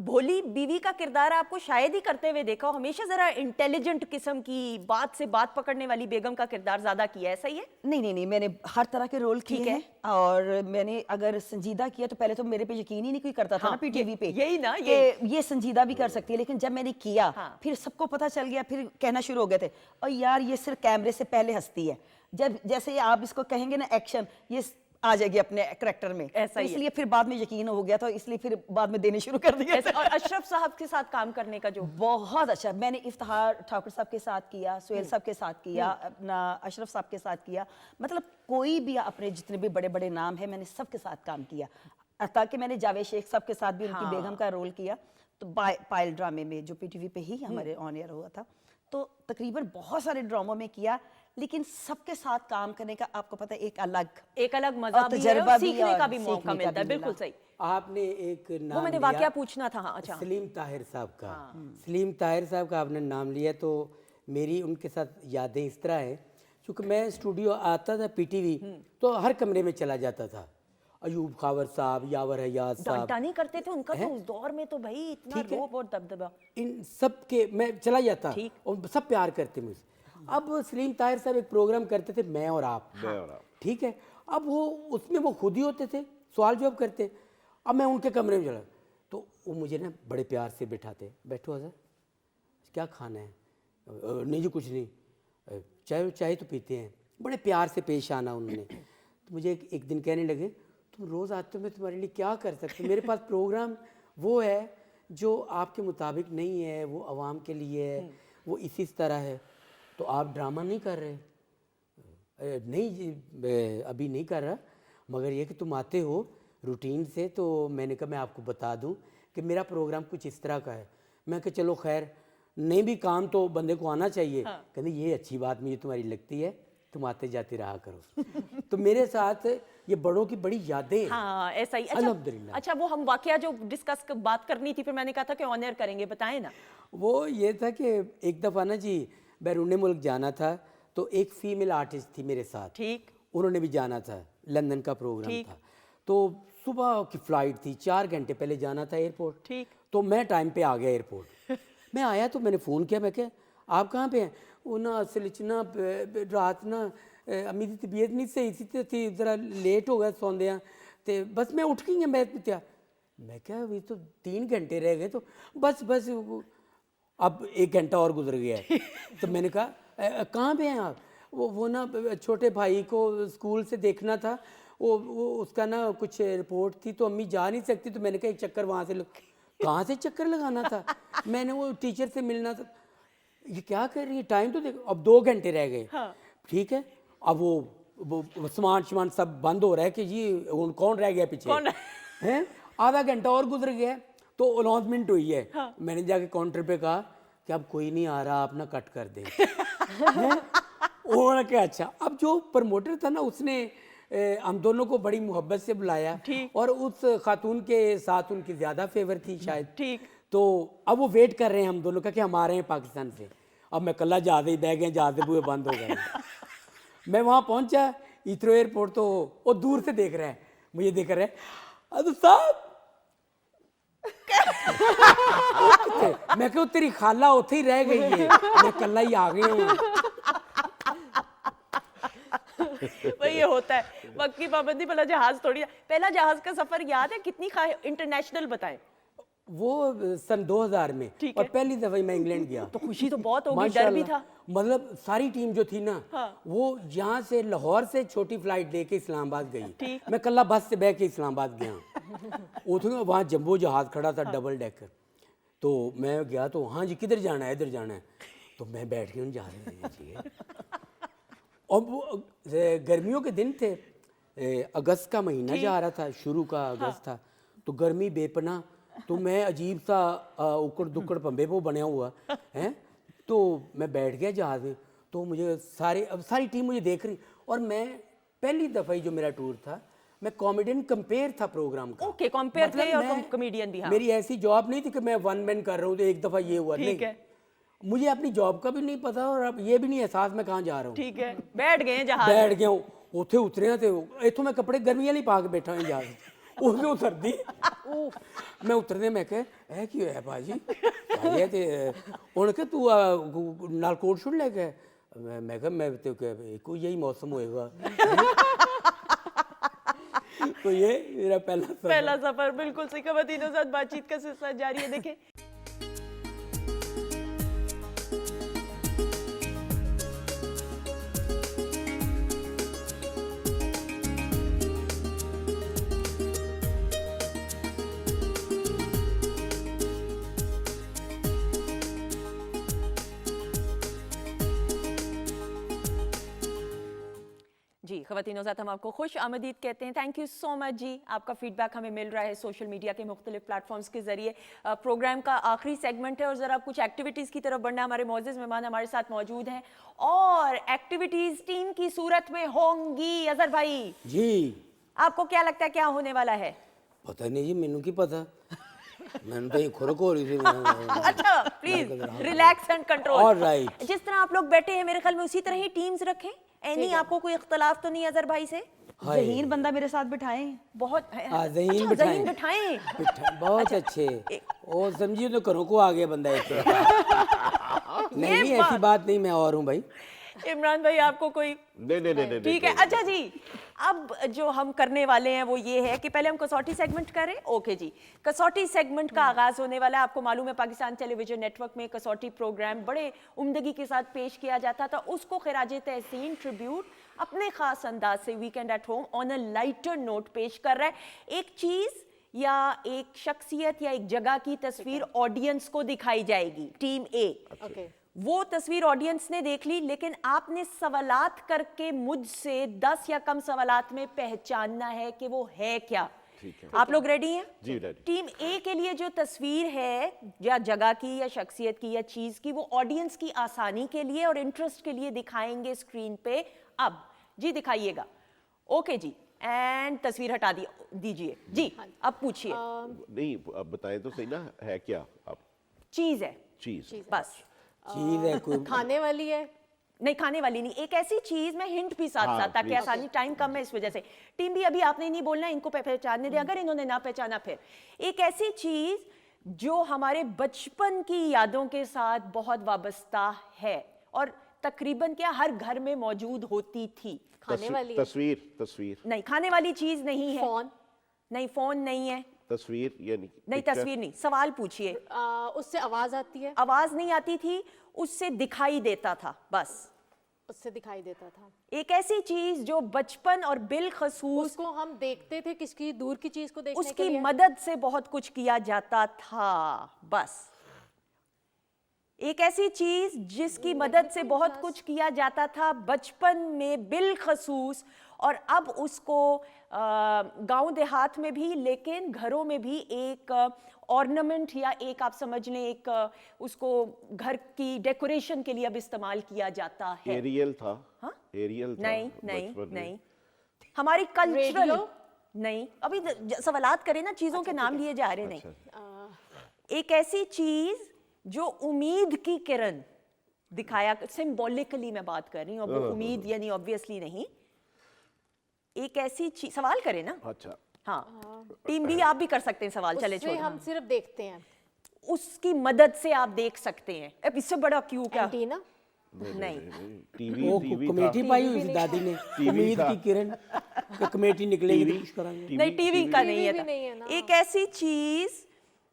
भोली बीवी का किरदार आपको शायद ही करते हुए देखा हो। हमेशा जरा इंटेलिजेंट किस्म की, बात से बात पकड़ने वाली बेगम का किरदार ज्यादा किया है, सही है? नहीं नहीं नहीं, मैंने हर तरह के रोल किए हैं, और मैंने अगर संजीदा किया तो पहले तो मेरे पे यकीन ही नहीं कोई करता था हाँ, ना पीटीवी पे, यही ना, ये संजीदा भी कर सकती है। लेकिन जब मैंने किया, फिर सबको पता चल गया, फिर कहना शुरू हो गए थे, और यार ये सिर्फ कैमरे से पहले हंसती है, जब जैसे आप इसको कहेंगे ना एक्शन, ये आ जाएगी अपने करैक्टर में। ऐसा ही है। इसलिए फिर बाद में यकीन हो गया था, इसलिए फिर बाद में देने शुरू कर दिया। और अशरफ साहब के साथ काम करने का जो बहुत अच्छा, मैंने इफ्तिखार ठाकुर साहब के साथ किया, सुहेल साहब के साथ किया, अपना अशरफ साहब के साथ किया, मतलब कोई भी अपने जितने भी बड़े बड़े नाम है मैंने सबके साथ काम किया। ताकि मैंने जावेद शेख साहब के साथ भी उनकी बेगम का रोल किया, तो पायल ड्रामे में जो पीटीवी पे ही हमारे ऑन एयर हुआ था, तो तकरीबन बहुत सारे ड्रामों में किया, लेकिन सबके साथ काम करने का आपको पता है एक अलग मजा और भी है, तजर्बा और भी सीखने और का भी सीखने मौका का मिलता है। भी बिल्कुल मिला। सही। आपने एक नाम वो मैंने लिया, वाकया पूछना था। हाँ, अच्छा। सलीम ताहिर साहब का। सलीम ताहिर साहब का आपने नाम लिया, तो मेरी उनके साथ यादें इस तरह है, क्योंकि मैं स्टूडियो आता था पीटीवी, तो हर कमरे में चला जाता था। अयूब खावर साहब, यावर हयात साहब, डांटा नहीं करते थे उनका तो उस दौर में, तो भाई इतना ठीक है। रोब और दबदबा। इन सब के मैं चला जाता, ठीक। और सब प्यार करते मुझे। अब सलीम ताहिर साहब एक प्रोग्राम करते थे, मैं और आप, ठीक है। अब वो उसमें वो खुद ही होते थे, सवाल जवाब करते। अब मैं उनके कमरे में चला, तो वो मुझे ना बड़े प्यार से बिठाते, बैठो हज़र, क्या खाना है? नहीं जी कुछ नहीं, चाय चाय तो पीते हैं। बड़े प्यार से पेश आना उन्होंने। तो मुझे एक दिन कहने लगे, तुम रोज़ आते हो, मैं तुम्हारे लिए क्या कर सकती हूँ? मेरे पास प्रोग्राम वो है जो आपके मुताबिक नहीं है, वो आवाम के लिए है, वो इसी तरह है। तो आप ड्रामा नहीं कर रहे? नहीं जी, अभी नहीं कर रहा, मगर ये कि तुम आते हो रूटीन से, तो मैंने कहा मैं आपको बता दूं कि मेरा प्रोग्राम कुछ इस तरह का है। मैं कहा चलो खैर, नहीं भी काम तो बंदे को आना चाहिए। कहते ये अच्छी बात मुझे तुम्हारी लगती है, तुम आते जाते रहा करो। तो मेरे साथ ये बड़ों की बड़ी यादें। हाँ, ऐसा ही। अल्हम्दुलिल्लाह। अच्छा, वो हम वाकया जो डिस्कस बात करनी थी, फिर मैंने कहा था कि ऑन एयर करेंगे, बताएं ना। वो ये था कि एक दफ़ा ना जी बैरून मुल्क जाना था, तो एक फीमेल आर्टिस्ट थी मेरे साथ, ठीक। उन्होंने भी जाना था, लंदन का प्रोग्राम था। तो सुबह की फ़्लाइट थी, 4 घंटे पहले जाना था एयरपोर्ट। ठीक। तो मैं टाइम पे आ गया एयरपोर्ट। मैं आया तो मैंने फ़ोन किया, मैं क्या आप कहाँ पे हैं? वो ना असल ना रात ना अम्मी की तबीयत नहीं सही थी, ज़रा लेट हो गया सौंदे, तो बस मैं उठ गई मैं क्या, मैं क्या अभी तो 3 घंटे रह गए, तो बस अब 1 घंटा और गुजर गया है। तो मैंने कहा कहाँ पे हैं आप? वो ना छोटे भाई को स्कूल से देखना था, वो उसका ना कुछ रिपोर्ट थी, तो अम्मी जा नहीं सकती। तो मैंने कहा एक चक्कर वहाँ से कहाँ से चक्कर लगाना था? मैंने वो टीचर से मिलना था। ये क्या कर रही है, टाइम तो देखो, अब 2 घंटे रह गए। ठीक है, अब वो सामान सब बंद हो रहा है कि जी कौन रह गया पीछे, हैं? आधा घंटा और गुजर गया, तो अनाउंसमेंट हुई है। मैंने जाके काउंटर पे कहा कि अब कोई नहीं आ रहा, आप ना कट कर दें। उन्होंने कहा अच्छा। अब जो प्रमोटर था ना, उसने हम दोनों को बड़ी मोहब्बत से बुलाया, और उस खातून के साथ उनकी ज़्यादा फेवर थी शायद। ठीक। तो अब वो वेट कर रहे हैं हम दोनों का कि हम आ रहे हैं पाकिस्तान से। अब मैं कल्ला जहाज ही बह गया, जहाज के बूहे बंद हो गए। मैं वहाँ पहुँचा हीथ्रो एयरपोर्ट, तो वो दूर से देख रहा है, मुझे देख रहा है, अदु साहब मैं क्यों, तेरी खाला उथे ही रह गई है, मैं कल्ला ही आ गया हूँ। वही ये होता है, वक्त की पाबंदी, पहला जहाज थोड़ी। पहला जहाज का सफर याद है कितनी इंटरनेशनल बताएं? वो सन 2000 में, ठीक और है। पहली दफा ही मैं इंग्लैंड गया। तो खुशी तो बहुत होगी, डर भी था। मतलब सारी टीम जो थी ना, हाँ। वो यहाँ से लाहौर से छोटी फ्लाइट लेके इस्लामाबाद गई। ठीक। मैं कल्ला बस से बैठ के इस्लामाबाद गया। उठूंगा वहाँ जंबो जहाज खड़ा था, डबल डेकर। तो मैं गया, तो हाँ जी किधर जाना है, इधर जाना है। तो मैं बैठ गया उन जहाज में। और वो गर्मियों के दिन थे, अगस्त का महीना जा रहा था, शुरू का अगस्त था, तो गर्मी बेपना। तो मैं अजीब सा उकड़ दुकड़ पंबे पे बना हुआ है, तो मैं बैठ गया जहाज में। तो मुझे सारी टीम मुझे देख रही, और मैं पहली दफ़ा ही जो मेरा टूर था, मैं कॉमेडियन कंपेयर था प्रोग्राम का। ओके, कंपेयर थे और मैं- कॉमेडियन भी। हाँ, मेरी ऐसी जॉब नहीं थी कि मैं वन मैन कर रहा हूँ तो एक दफ़ा ये हुआ, ठीक नहीं। है, मुझे अपनी जॉब का भी नहीं पता, और अब ये भी नहीं एहसास मैं कहाँ जा रहा हूँ। ठीक है, बैठ गए जहाज। बैठ गया हूँ, ਉੱਥੇ ਉਤਰਿਆ ਤੇ ਇੱਥੋਂ ਮੈਂ ਕੱਪੜੇ ਗਰਮੀਆਂ ਲਈ ਪਾ ਕੇ ਬੈਠਾ ਹਾਂ ਜਹਾਜ਼ 'ਚ। ਉਹ ਸਰਦੀ ਮੈਂ ਉਤਰਦੇ, ਮੈਂ ਕਿਹਾ ਇਹ ਕੀ ਹੋਇਆ ਭਾਜੀ, ਭਾਜੀ ਤੇ ਹੁਣ ਕਿ ਤੂੰ ਨਾਲ ਕੋਟ ਸ਼ੂਟ ਲੈ ਕੇ, ਮੈਂ ਕਿਹਾ मैं तो ਇੱਕੋ यही मौसम होएगा। तो ये मेरा पहला सफर, बिल्कुल सही। खवातीनों के साथ बातचीत का सिलसिला जारी है। देखें, जी खवातीनों साथ हम आपको खुश आमदीद कहते हैं। थैंक यू सो मच जी, आपका फीडबैक हमें मिल रहा है सोशल मीडिया के मुख्तलिफ प्लेटफॉर्म्स के जरिए। प्रोग्राम का आखिरी सेगमेंट है और ज़रा कुछ एक्टिविटीज़ की तरफ बढ़ना। हमारे मौजूद मेहमान हमारे साथ मौजूद हैं और एक्टिविटीज़ टीम की सूरत में होंगी। अजहर भाई जी, आपको क्या लगता है क्या होने वाला है? पता नहीं जी, मैनू की पता, मैंने तो ये खुरक हो रही थी। अच्छा, please relax and control. Alright. जिस तरह आप लोग बैठे हैं मेरे ख्याल में उसी तरह ही टीम्स रखें। एनी आपको कोई इख्तलाफ तो नहीं अजहर भाई से? जहीन बंदा मेरे साथ बिठाएं। बहुत ज़हीन अच्छा, ज़हीन बिठाएं। बहुत अच्छे। और समझिए तो घरों को आ गया बंदा एक। नहीं ऐसी बात नहीं, मैं और हूँ भाई। इमरान भाई आपको कोई? नहीं ठीक है। अच्छा जी, अब जो हम करने वाले हैं वो ये है कि पहले हम कसौटी सेगमेंट करें। ओके जी, कसौटी सेगमेंट का आगाज होने वाला है। आपको मालूम है पाकिस्तान टेलीविजन नेटवर्क में कसौटी प्रोग्राम बड़े उम्दगी के साथ पेश किया जाता था। उसको खिराजे तहसीन ट्रिब्यूट अपने खास अंदाज से weekend at home on a lighter note पेश कर रहा है। एक चीज या एक शख्सियत या एक जगह की तस्वीर ऑडियंस को दिखाई जाएगी, टीम ए। ओके, वो तस्वीर ऑडियंस ने देख ली, लेकिन आपने सवालात करके मुझसे 10 या कम सवालात में पहचानना है कि वो है क्या। आप लोग रेडी हैं? जी रेडी। टीम ए के लिए जो तस्वीर है या जगह की या शख्सियत की या चीज की, वो ऑडियंस की आसानी के लिए और इंटरेस्ट के लिए दिखाएंगे स्क्रीन पे। अब जी दिखाइएगा। ओके जी, एंड तस्वीर हटा दीजिए जी। अब पूछिए। नहीं, अब बताएं तो सही ना, है क्या? आप चीज है, चीज बस। चीज है कोई? खाने वाली है? नहीं, खाने वाली नहीं। एक ऐसी चीज, मैं हिंट भी साथ साथ, ताकि आसानी, टाइम कम है इस वजह से। टीम भी अभी आपने नहीं बोलना, इनको पहचानने दे। अगर इन्होंने ना पहचाना फिर। एक ऐसी चीज जो हमारे बचपन की यादों के साथ बहुत वाबस्ता है और तकरीबन क्या हर घर में मौजूद होती थी। खाने वाली है? तस्वीर नहीं, खाने वाली चीज नहीं है। फोन? नहीं, फोन नहीं है। तस्वीर यानी नहीं, picture? तस्वीर नहीं। सवाल पूछिए। उससे आवाज आती है? आवाज नहीं आती थी, उससे दिखाई देता था, बस। उससे दिखाई देता था। एक ऐसी चीज जो बचपन और बिलखसूस उसको हम देखते थे, किसकी दूर की चीज को देखने के उसकी लिए? मदद से बहुत कुछ किया जाता था, बस। एक ऐसी चीज जिसकी मदद से बहुत कुछ किया जाता था बचपन में बिलखसूस, और अब उसको गांव देहात में भी, लेकिन घरों में भी एक ऑर्नामेंट या एक, आप समझ लें, एक उसको घर की डेकोरेशन के लिए अब इस्तेमाल किया जाता है। एरियल था? हाँ? एरियल था? नहीं बचपन नहीं में? नहीं। हमारी कल्चरल रेडियो? नहीं, अभी सवालात करें ना, चीजों के नाम लिए जा रहे। नहीं, एक ऐसी चीज जो उम्मीद की किरण दिखाया, सिंबॉलिकली मैं बात कर रही हूँ, अब वो उम्मीद यानी ऑब्वियसली नहीं, एक ऐसी चीज, सवाल करें ना? अच्छा, हाँ, टीम बी आप भी कर सकते हैं सवाल, चले उससे छोड़ो, हम सिर्फ देखते हैं उसकी मदद से आप देख सकते हैं। अब इससे बड़ा क्यों क्या? एंटीना। नहीं, टीवी वो टीवी कमेटी था, पाई हुई थी दादी ने, उम्मीद था। की किरण कि कमेटी निकलेगी तो कुछ कराएंगे। नहीं टीवी का नहीं भी है, नहीं है ना। एक ऐसी चीज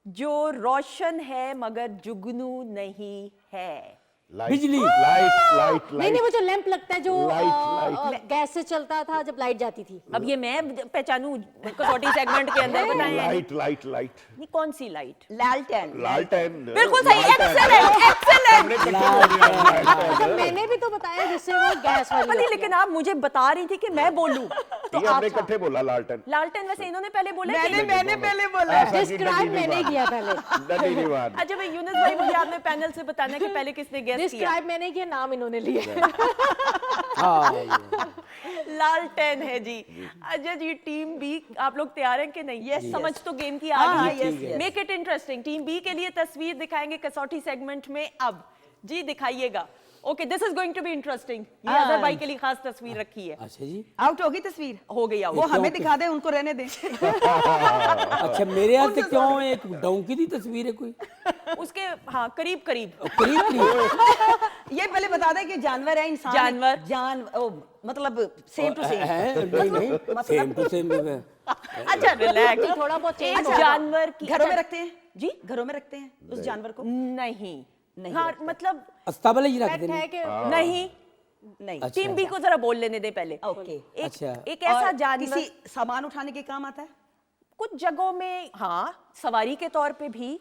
जो रोशन है मगर जुगनू नहीं है। बिजली। लाइट लाइट नहीं नहीं, वो जो लैंप लगता है जो लाइट, गैस से चलता था जब लाइट जाती थी। अब ये मैं पहचानूं कसौटी सेगमेंट के अंदर बताएं? लाइट लाइट लाइट नहीं, कौन सी लाइट? लालटेन। लालटेन। बिल्कुल सही, एक्सेलेंट एक्सेलेंट। अच्छा, मैंने भी तो बताया जिससे वो गैस वाली नहीं, होती लेकिन आप मुझे बता रही थी कि मैं बोलूं, तो ये आप हमने इकट्ठे बोला लालटेन। लालटेन वैसे इन्होंने पहले बोला कि मैंने पहले बोला है। डिस्क्राइब मैंने किया पहले। अच्छा भाई यूनुस भाई, मुझे आपने पैनल से बताना है कि पहले किसने गेस किया। डिस्क्राइब मैंने किया, नाम इन्होंने लिया। लालटेन है जी। अच्छा जी, टीम बी आप लोग तैयार हैं कि नहीं? यस, समझ तो गेम की आ हाँ, गई yes, है। yes. Make it interesting. Team B के लिए तस्वीर दिखाएंगे कसौटी सेगमेंट में। अब जी दिखाइएगा। Okay, this is going to be interesting. ये हाँ। अजहर भाई के लिए खास तस्वीर रखी है। अच्छा जी, आउट होगी तस्वीर, हो गई वो आउट। हमें दिखा दे, उनको रहने दे। अच्छा मेरे यहाँ से क्यों एक डोंकी की तस्वीर है कोई? उसके हाँ करीब करीब। करीब करीब ये पहले बता दे कि जानवर है, इंसान है? जानवर। मतलब सेम टू सेम। है, नहीं सेम टू सेम। अच्छा रिलैक्स। थोड़ा बहुत एक चेंज होगा। जानवर की घरों में रखते हैं जी? घरों में रखते हैं उस जानवर को? नहीं नहीं हाँ रखते। मतलब अस्ताबल ही रख Fact देने। है कि नहीं। नहीं। अच्छा। टीम बी को जरा बोल लेने दे पहले। ओके। एक अच्छा। एक ऐसा और जानवर किसी सामान उठाने के काम आता है? कुछ जगहों में हाँ सवारी के तौर पे भी।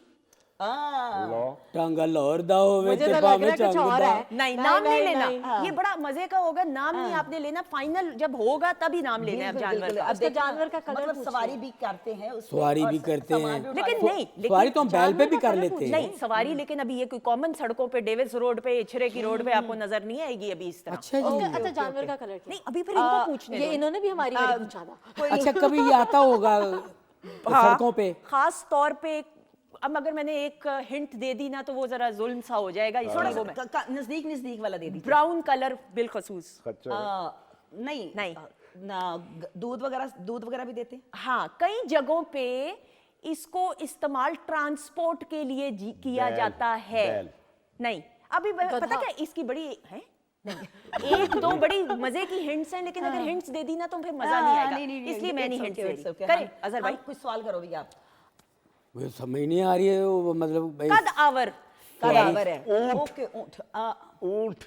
टांगा लौर दा होवे मुझे ते तो लग भावे रहा है कुछ और चांगदा। है। नहीं, नाम नहीं लेना। नहीं। ये बड़ा मजे का होगा, नाम नहीं आपने लेना, फाइनल जब होगा तभी नाम लेना है अब बिल्कुल, जानवर बिल्कुल। का। अब उसका देखना, जानवर का कलर मतलब पूछ सवारी भी करते हैं उसपे, सवारी और भी करते सामान हैं। भी लेकिन उठाते हैं। नहीं, सवारी तो हम बैल पे भी कर जानवर का लेते हैं। नहीं सवारी, लेकिन अभी ये कोई कॉमन सड़कों पे डेविस रोड पे, इछरे की रोड पे आपको नजर नहीं आएगी अभी इस तरह। अच्छा जी। अच्छा, जानवर का कलर क्या नहीं अभी फिर इनको पूछने ये दो। इन्होंने भी हमारी बारी पूछा था। अच्छा कभी ये आता होगा सड़कों पे? खास तौर पे अब अगर मैंने एक हिंट दे दी ना तो वो जरा जुल्म सा हो जाएगा, थोड़ा इसलिए वो मैं नजदीक नजदीक वाला दे दीजिए। ब्राउन कलर बिलखसूस। नहीं नहीं। ना दूध वगैरह भी देते हैं। हाँ, कई जगहों पे इसको इस्तेमाल ट्रांसपोर्ट के लिए किया बैल, जाता है। बैल। नहीं अभी पता क्या इसकी बड़ी है एक दो बड़ी मजे की हिंट्स हैं, लेकिन अगर हिंट्स दे दी ना तो फिर मजा नहीं आएगा, इसलिए मैं नहीं हिंट्स दे रही। करें अजहर भाई? कुछ सवाल करो भी आप। मुझे समझ नहीं आ रही है वो, मतलब भाई कद आवर। कदावर है। ऊंट। ओके, ऊंट। ऊंट।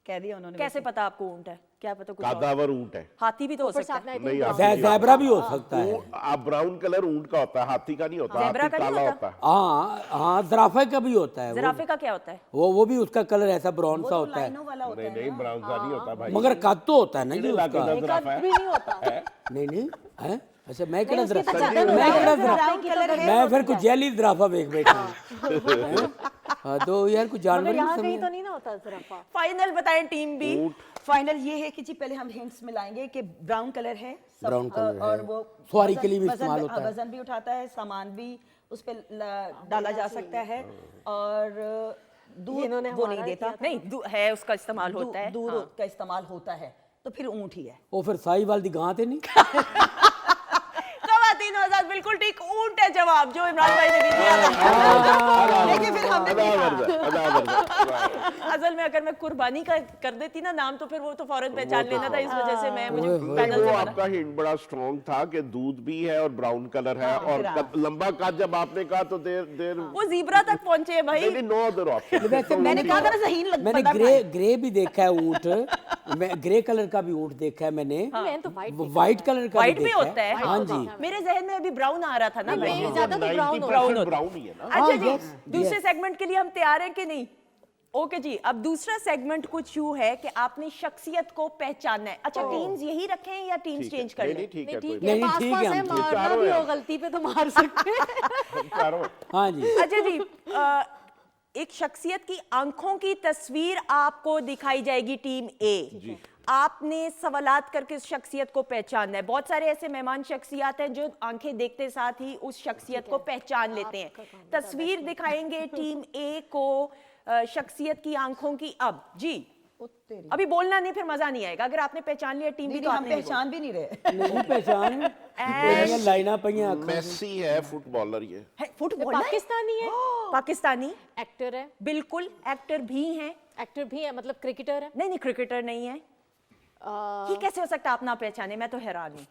कह दिया उन्होंने। कैसे पता आपको ऊंट है? क्या पता कुछ और? कादावर ऊंट है। हाथी भी तो हो ऊपर से सकता आपने है। I think नहीं, brown- हाथी ज़ेब्रा भी हो सकता है। आप ब्राउन कलर ऊंट का होता है, हाथी का नहीं होता। ज़ेब्रा हाथी का नहीं काला होता? होता है। हाँ हाँ, जराफे का भी होता है जिराफे का क्या होता है? वो भी उसका कलर ऐसा ब्राउन वो सा तो होता है, लाइनों वाला होता नहीं है नहीं, ना। ब्राउन सा नहीं होता भाई। मगर कद तो होता है ना जी किहड़े इलाके उसका। दा एक ज़राफ़ा है? भी नहीं होता। नहीं नहीं है। अच्छा मैं केड़ा उसकी जराफा, तो मैं केड़ा जराफा, ब्राउन कलर है। मैं फिर कुछ जेली जराफा देख बैठा। हाँ तो यार कुछ जानवर मगर नहीं यहाँ कहीं समझ। तो नहीं ना होता ज़राफ़ा। फाइनल बताएं टीम बी। फाइनल ये है कि जी पहले हम हिंट्स मिलाएंगे कि ब्राउन कलर है सब, ब्राउन कलर और है। वो सवारी के लिए भी वजन- इस्तेमाल होता है। वजन भी उठाता है, सामान भी उस पे डाला जा सकता है, और दूध इन्होंने वो नहीं हमारा देता। किया था। नहीं है उसका इस्तेमाल होता है। दूध हाँ। का इस्तेमाल होता है, तो फिर ऊंट ही है। वो फिर साहिवाल दी गां थे नहीं। खवातीन आजाद बिल्कुल ठीक, ऊंट है जवाब जो इमरान भाई ने भी दिया था। लेकिन फिर हमने भी असल में अगर मैं कुर्बानी का कर देती ना नाम तो फिर वो तो फौरन पहचान लेना था, इस वजह से मैं मुझे पैनल वो से बना। आपका हिंट बड़ा स्ट्रॉन्ग था कि दूध भी है और ब्राउन कलर है, और लंबा कद जब आपने कहा तो देर वो जीब्रा तक पहुंचे हैं भाई। No other option. वैसे मैंने कहा था ना ज़हीन मैंने बंदा ग्रे भी देखा है ऊंट, मैं ग्रे कलर का भी ऊंट देखा है मैंने, मैंने तो white व्हाइट कलर का व्हाइट भी देखा होता है। हाँ जी। मेरे जहन में अभी ब्राउन आ रहा था ना भाई। ज्यादा तो ब्राउन होता ब्राउन ही है ना। अच्छा जी, yes, दूसरे सेगमेंट के लिए हम तैयार हैं कि नहीं? ओके जी, अब दूसरा सेगमेंट कुछ यूं है कि आपने शख्सियत को पहचानना है। अच्छा टीम्स यही रखें या टीम्स ठीक है, चेंज कर नहीं लें? नहीं ठीक है, नहीं कोई ठीक है, नहीं, पास ठीक पास है, है, हम मारना चारों भी हैं। हो गलती पे तो मार सकते हैं। चारों। हाँ जी। अच्छा जी, एक शख्सियत की आंखों की तस्वीर आपको दिखाई जाएगी टीम ए। आपने सवालात करके उस शख्सियत को पहचानना है। बहुत सारे ऐसे मेहमान शख्सियात हैं जो आंखें देखते साथ ही उस शख्सियत को पहचान लेते हैं। तस्वीर दिखाएंगे टीम ए को शख्सियत की आंखों की अब जी अभी बोलना नहीं, फिर मजा नहीं आएगा। अगर आपने पहचान लिया टीम भी तो हम आपने नहीं पहचान भी नहीं रहे। नहीं पहचान लाइना पईयां मेसी है फुटबॉलर ये। है फुटबॉलर पाकिस्तानी है, पाकिस्तानी एक्टर है, बिल्कुल एक्टर भी हैं। एक्टर भी है, मतलब क्रिकेटर है। नहीं क्रिकेटर नहीं है। ये कैसे हो सकता है आप ना पहचाने? मैं तो हैरान हूँ।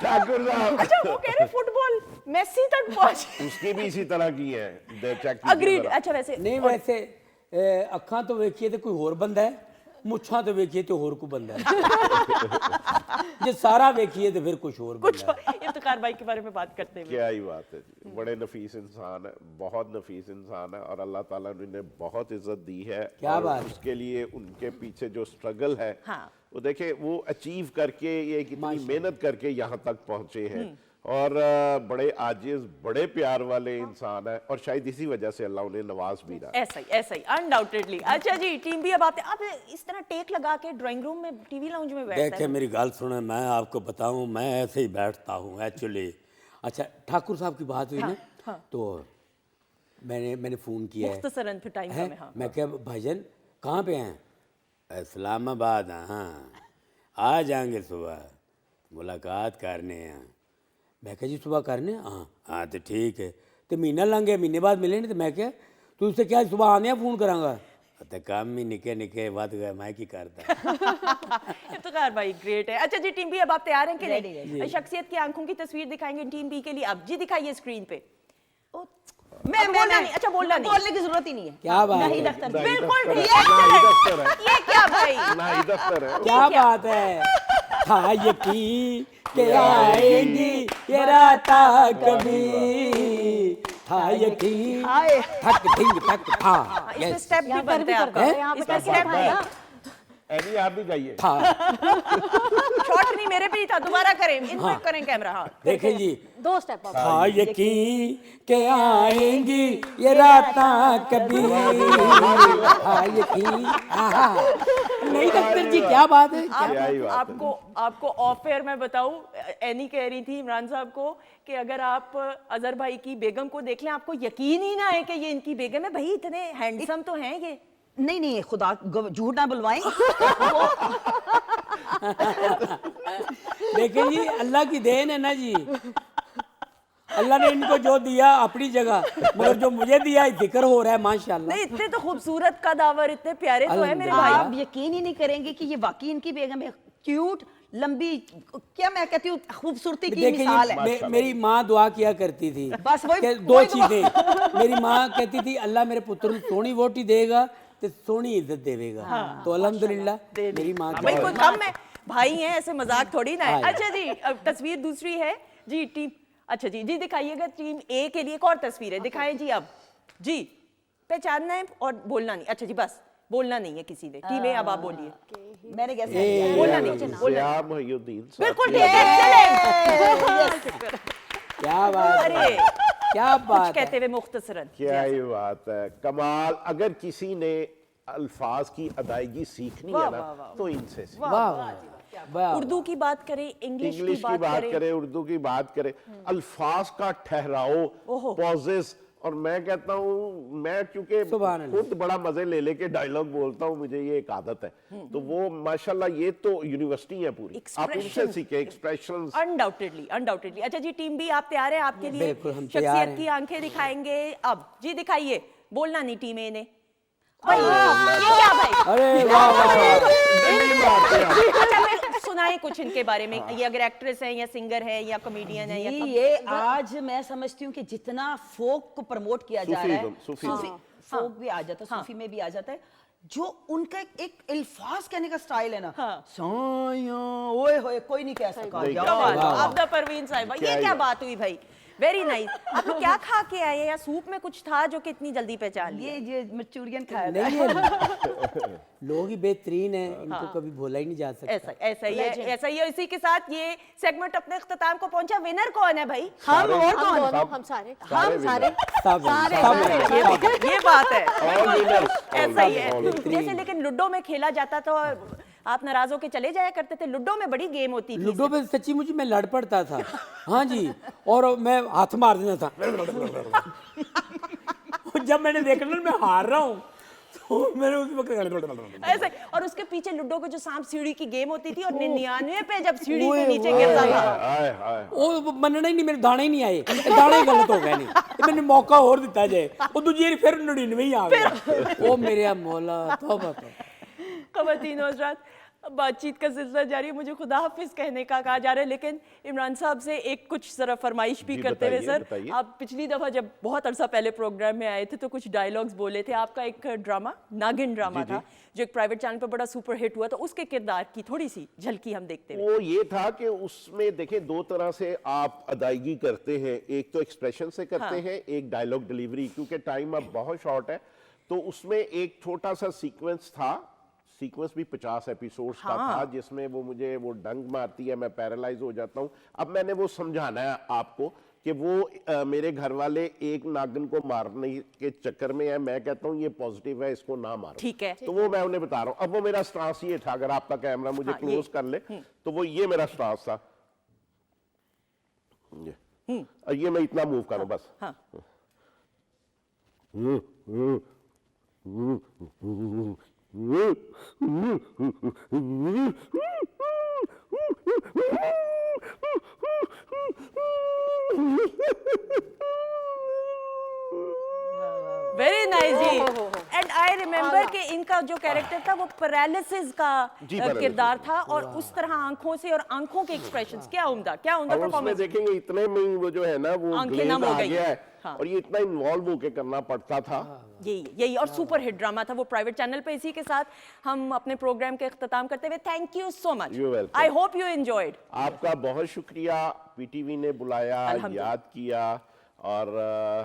ठाकुर साहब अच्छा वो कह रहे फुटबॉल मेसी तक पहुंच। उसकी भी इसी तरह की है। अग्रीड। अच्छा वैसे नहीं वैसे अखां तो वेखिए तो कोई होर बंदा है, मुछां तो वेखिए तो होर कोई बंदा है। जे सारा वेखिए तो फिर कुछ और कुछ बंदा है। इफ्तिखार भाई के बारे में बात करते हुए क्या ही बात है जी, बड़े नफीस इंसान है, बहुत नफीस इंसान है और अल्लाह ताला ने उन्हें बहुत इज्जत दी है। क्या और बात है। उसके लिए उनके पीछे जो स्ट्रगल है हाँ। वो देखे, वो अचीव करके ये कितनी मेहनत करके यहाँ तक पहुंचे हैं और बड़े आजिज बड़े प्यार वाले इंसान है और शायद इसी वजह से अल्लाह उन्हें नवाज भी रहा है। ऐसा ही अनडाउटेडली। अच्छा जी टीम भी अब आप इस तरह टेक लगा के ड्राइंग रूम में टीवी लाउंज में बैठते देखे हैं। मेरी गाल सुने, मैं आपको बताऊं मैं ऐसे ही बैठता हूं एक्चुअली। अच्छा ठाकुर साहब की बात हुई ना, तो मैंने फ़ोन किया है, मुख्तसरन फिर टाइम हैं? में। हाँ मैं क्या भाईजान कहाँ पे हैं? इस्लामाबाद। हाँ आ जाएंगे सुबह मुलाकात करने हैं। मैं क्या जी सुबह करने? हाँ तो ठीक है। तो महीना लंघ गया, महीने बाद मिले नहीं। तो मैं क्या तू उससे क्या सुबह आने फ़ोन करांगा? तो काम ही निके वध गए, मैं की करता। इफ्तिखार भाई ग्रेट है। अच्छा जी टीम भी अब आप तैयार हैं कि नहीं? शख्सियत की आंखों की तस्वीर दिखाएंगे टीम बी के लिए। अब जी दिखाइए स्क्रीन पे। मैं बोलना नहीं। अच्छा बोलना नहीं, बोलने की जरूरत ही नहीं है। क्या बात नहीं है, दफ्तर बिल्कुल ठीक नाहिद अख्तर है। है। ये क्या भाई? नाहिद अख्तर है। क्या बात है। था यकीन के आएंगी ये राता कभी, था यकीन थक धिंग तक था। इसमें स्टेप भी यहाँ पर बनते भी हैं करते हैं, आपका। यहाँ पे इसमें करके स्टेप दिखाएगा। एनी आप भी गाइए। शॉट नहीं मेरे पे ही था, दोबारा करें इन पे करें कैमरा। हाँ देखें जी, 2 स्टेप आप। था यकीन के आएंगी ये राता कभी, था यकीन। नहीं दफ्तर जी क्या बात है। क्या ही बात है। आपको ऑफ एयर में बताऊं, एनी कह रही थी इमरान साहब को कि अगर आप अजहर भाई की बेगम को देख लें आपको यकीन ही ना है कि ये इनकी बेगम है। भाई इतने हैंडसम तो हैं ये। नहीं खुदा झूठ ना बुलवाएं। देखें जी अल्लाह की देन है ना जी, अल्लाह ने इनको जो दिया अपनी जगह, मगर जो मुझे दिया जिक्र हो रहा है माशाल्लाह। नहीं इतने तो खूबसूरत कदावर, इतने प्यारे तो है मेरे भाई। आप यकीन ही नहीं करेंगे कि ये वाकई इनकी बेगम है। क्यूट लंबी, क्या मैं कहती हूँ खूबसूरती की देखिए मिसाल है। मेरी माँ दुआ किया करती थी बस वही- कि दो वही दुआ। चीजें। मेरी माँ कहती थी अल्लाह मेरे पुत्र को सोनी वोटी देगा तो सोनी इज्जत देवेगा। तो अल्हम्दुलिल्लाह मेरी माँ भाई दुआ कोई कम है, भाई हैं, ऐसे मजाक थोड़ी ना है। हाँ। अच्छा जी अब तस्वीर दूसरी है जी टीम। अच्छा जी दिखाइएगा टीम ए के लिए एक और तस्वीर है, दिखाएं जी। अब जी पहचानना है और बोलना नहीं। अच्छा जी बस बोलना नहीं है किसी ने। टीम ए अब आप बोलिए। मैंने कैसे बोलना नहीं, बोलना ज़िया मोहिउद्दीन साहब बिल्कुल की ठीक है। क्या बात है, अरे क्या कुछ बात कहते है। हुए मुख्तसरन। क्या ही बात है, कमाल। अगर किसी ने अल्फाज की अदायगी सीखनी है ना तो इनसे सीखो। वाह वाह। उर्दू की बात करें, इंग्लिश इंग्लिश की बात करें। उर्दू की बात करें, अल्फाज का ठहराव, पॉजेस। और मैं कहता हूँ, मैं क्योंकि सुभान अल्लाह। खुद बड़ा मजे ले लेके डायलॉग बोलता हूँ, मुझे ये एक आदत है। तो वो माशाल्लाह ये तो यूनिवर्सिटी है पूरी, आप इनसे सीखे एक्सप्रेशंस। अनडाउटेडली। अच्छा जी टीम बी आप तैयार हैं? आपके लिए बिल्कुल, हम तैयार शख्सियत हैं। की आंखें दिखाएंगे। अब जी दिखाइए। बोलना नहीं टीम ए ने। भाई ये क्या भाई? अरे वाह वाह। अच्छा मैं सुनाए कुछ इनके बारे में। ये अगर एक्ट्रेस है या सिंगर है या कॉमेडियन है या ये आज मैं समझती हूँ कि जितना फोक को प्रमोट किया जा रहा है, सूफी फोक भी आ जाता है, सूफी में भी आ जाता है, जो उनका एक अल्फाज कहने का स्टाइल है ना, साया ओए होए कोई नहीं कह सका। नहीं यार, कह क्या बात वाह, है? आबदा परवीन साहिबा, क्या ये ही क्या बात। बात हुई भाई? Very nice. आप लोग क्या खा के आए या सूप में कुछ था जो कि इतनी जल्दी पहचान लिया? ये मंचूरियन खाया था। नहीं ये लोग ही बेहतरीन है, इनको कभी भोला ही नहीं जा सकता। ऐसा ही है। इसी के साथ ये सेगमेंट अपने इख्तिताम को पहुंचा। विनर कौन है भाई? हम और हम कौन? दोनों, हम सारे। हम सारे सब ये बात है। All winners, all ऐसा ही winners, all है। winners। जैसे लेकिन लूडो में खेला जाता तो आप नाराज होके चले जाया करते थे। लूडो में बड़ी गेम होती थी। लूडो पे सच्ची मुझे मैं लड़ पड़ता था। हाँ जी, और मैं हाथ मार देना था। जब मैंने देखा ना मैं हार रहा हूँ तो मैंने उस वक्त ऐसे, और उसके पीछे लूडो के जो सांप सीढ़ी की गेम होती थी और 99 पे जब सीढ़ी से नीचे गिरता था, हाय हाय वो मनना ही नहीं, मेरे दाने ही नहीं आए, दाने ही गलत हो गए नहीं, ये मैंने मौका और दिता जाए, वो दूसरी फिर 99 ही आ गया। ओ मेरे मौला, तौबा तौबा। ख़वातीन और हज़रात, बातचीत का सिलसिला जारी है। मुझे खुदा हाफिज़ कहने का कहा जा रहा है, लेकिन इमरान साहब से एक कुछ ज़रा फरमाइश भी जी, करते हुए बताइए, सर, बताइए। आप पिछली दफ़ा जब बहुत अरसा पहले प्रोग्राम में आए थे तो कुछ डायलॉग्स बोले थे। आपका एक ड्रामा नागिन ड्रामा था जो एक प्राइवेट चैनल पर बड़ा सुपर हिट हुआ, तो उसके किरदार की थोड़ी सी झलकी हम देखते हुए। वो ये था कि उसमें देखें दो तरह से आप अदायगी करते हैं, एक तो एक्सप्रेशन से करते हैं, एक डायलॉग डिलीवरी, क्योंकि टाइम अब बहुत शॉर्ट है। तो उसमें एक छोटा सा सीक्वेंस था, सीक्वेंस भी 50 एपिसोड्स का था, जिसमें वो मुझे वो डंग मारती है, मैं पैरालाइज हो जाता हूं। अब मैंने वो समझाना है आपको कि वो मेरे घर वाले एक नागिन को मारने के चक्कर में है, मैं कहता हूं ये पॉजिटिव है, इसको ना मारो। ठीक है। तो वो मैं उन्हें बता रहा हूं। अब वो मेरा स्टांस ये था, अगर आपका कैमरा मुझे क्लोज कर ले तो वो ये मेरा स्टांस था, ये मैं इतना मूव करूं बस। हाँ। वेरी नाइस जी। एंड आई रिमेम्बर कि इनका जो कैरेक्टर था वो पैरालिसिस का जी, paralysis। किरदार था, और उस तरह आंखों से और आंखों के एक्सप्रेशंस, क्या उम्दा और उसमें परफॉर्मेंस। देखेंगे इतने में वो जो है ना वो आंखें ग्लेज नम हो आ गई। गया है, हाँ। और ये इतना इन्वॉल्व होके करना पड़ता था। यही और सुपर हिट ड्रामा था वो प्राइवेट चैनल पे। इसी के साथ हम अपने प्रोग्राम के इख्तिताम करते हुए, thank you so much. You're welcome। I hope you enjoyed. आपका बहुत शुक्रिया, पीटीवी ने बुलाया, अल्हम्दुलिल्लाह। याद किया और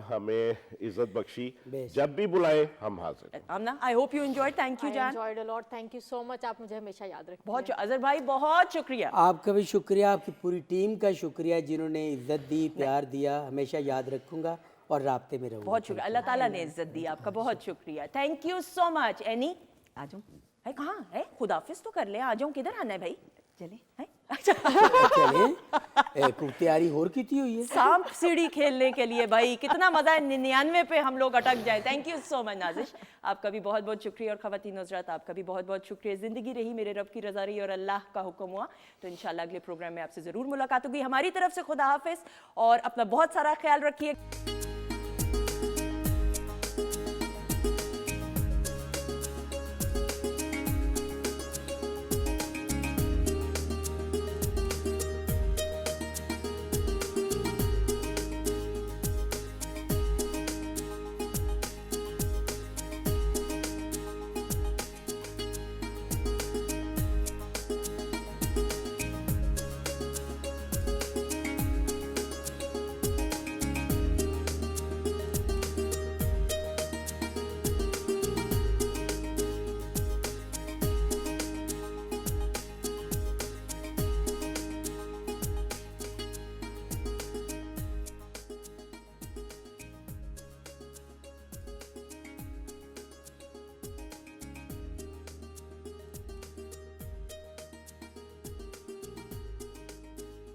हमें इज्जत बख्शी। जब भी बुलाए हम हाजिर। Aamna, I hope you enjoyed. Thank you आई जान। Enjoyed a lot, thank you so much, आप मुझे हमेशा याद रखें। बहुत अजहर भाई, बहुत शुक्रिया। आपका भी शुक्रिया, आपकी पूरी टीम का शुक्रिया जिन्होंने इज्जत दी, प्यार दिया, हमेशा याद रखूंगा और राब्ते में रहूंगा। बहुत शुक्रिया, अल्लाह ताला ने इज्जत दी, आपका बहुत शुक्रिया। Thank you so much. एनी आ जाऊं, है कहाँ है? खुदाफिज तो कर ले, आ जाऊं। किधर आना है भाई? चले। है? अच्छा। चले, खूब तैयारी और की हुई है। सांप सीढ़ी खेलने के लिए भाई कितना मजा है, 99 पे हम लोग अटक जाए। Thank you so much Nazish, आपका भी बहुत बहुत शुक्रिया, और ख़वातीन हज़रात आपका भी बहुत बहुत शुक्रिया। ज़िंदगी रही, मेरे रब की रज़ा रही और अल्लाह का हुक्म हुआ तो इंशाल्लाह अगले प्रोग्राम में आपसे ज़रूर मुलाकात होगी। हमारी तरफ से खुदा हाफिज़ और अपना बहुत सारा ख्याल रखिए।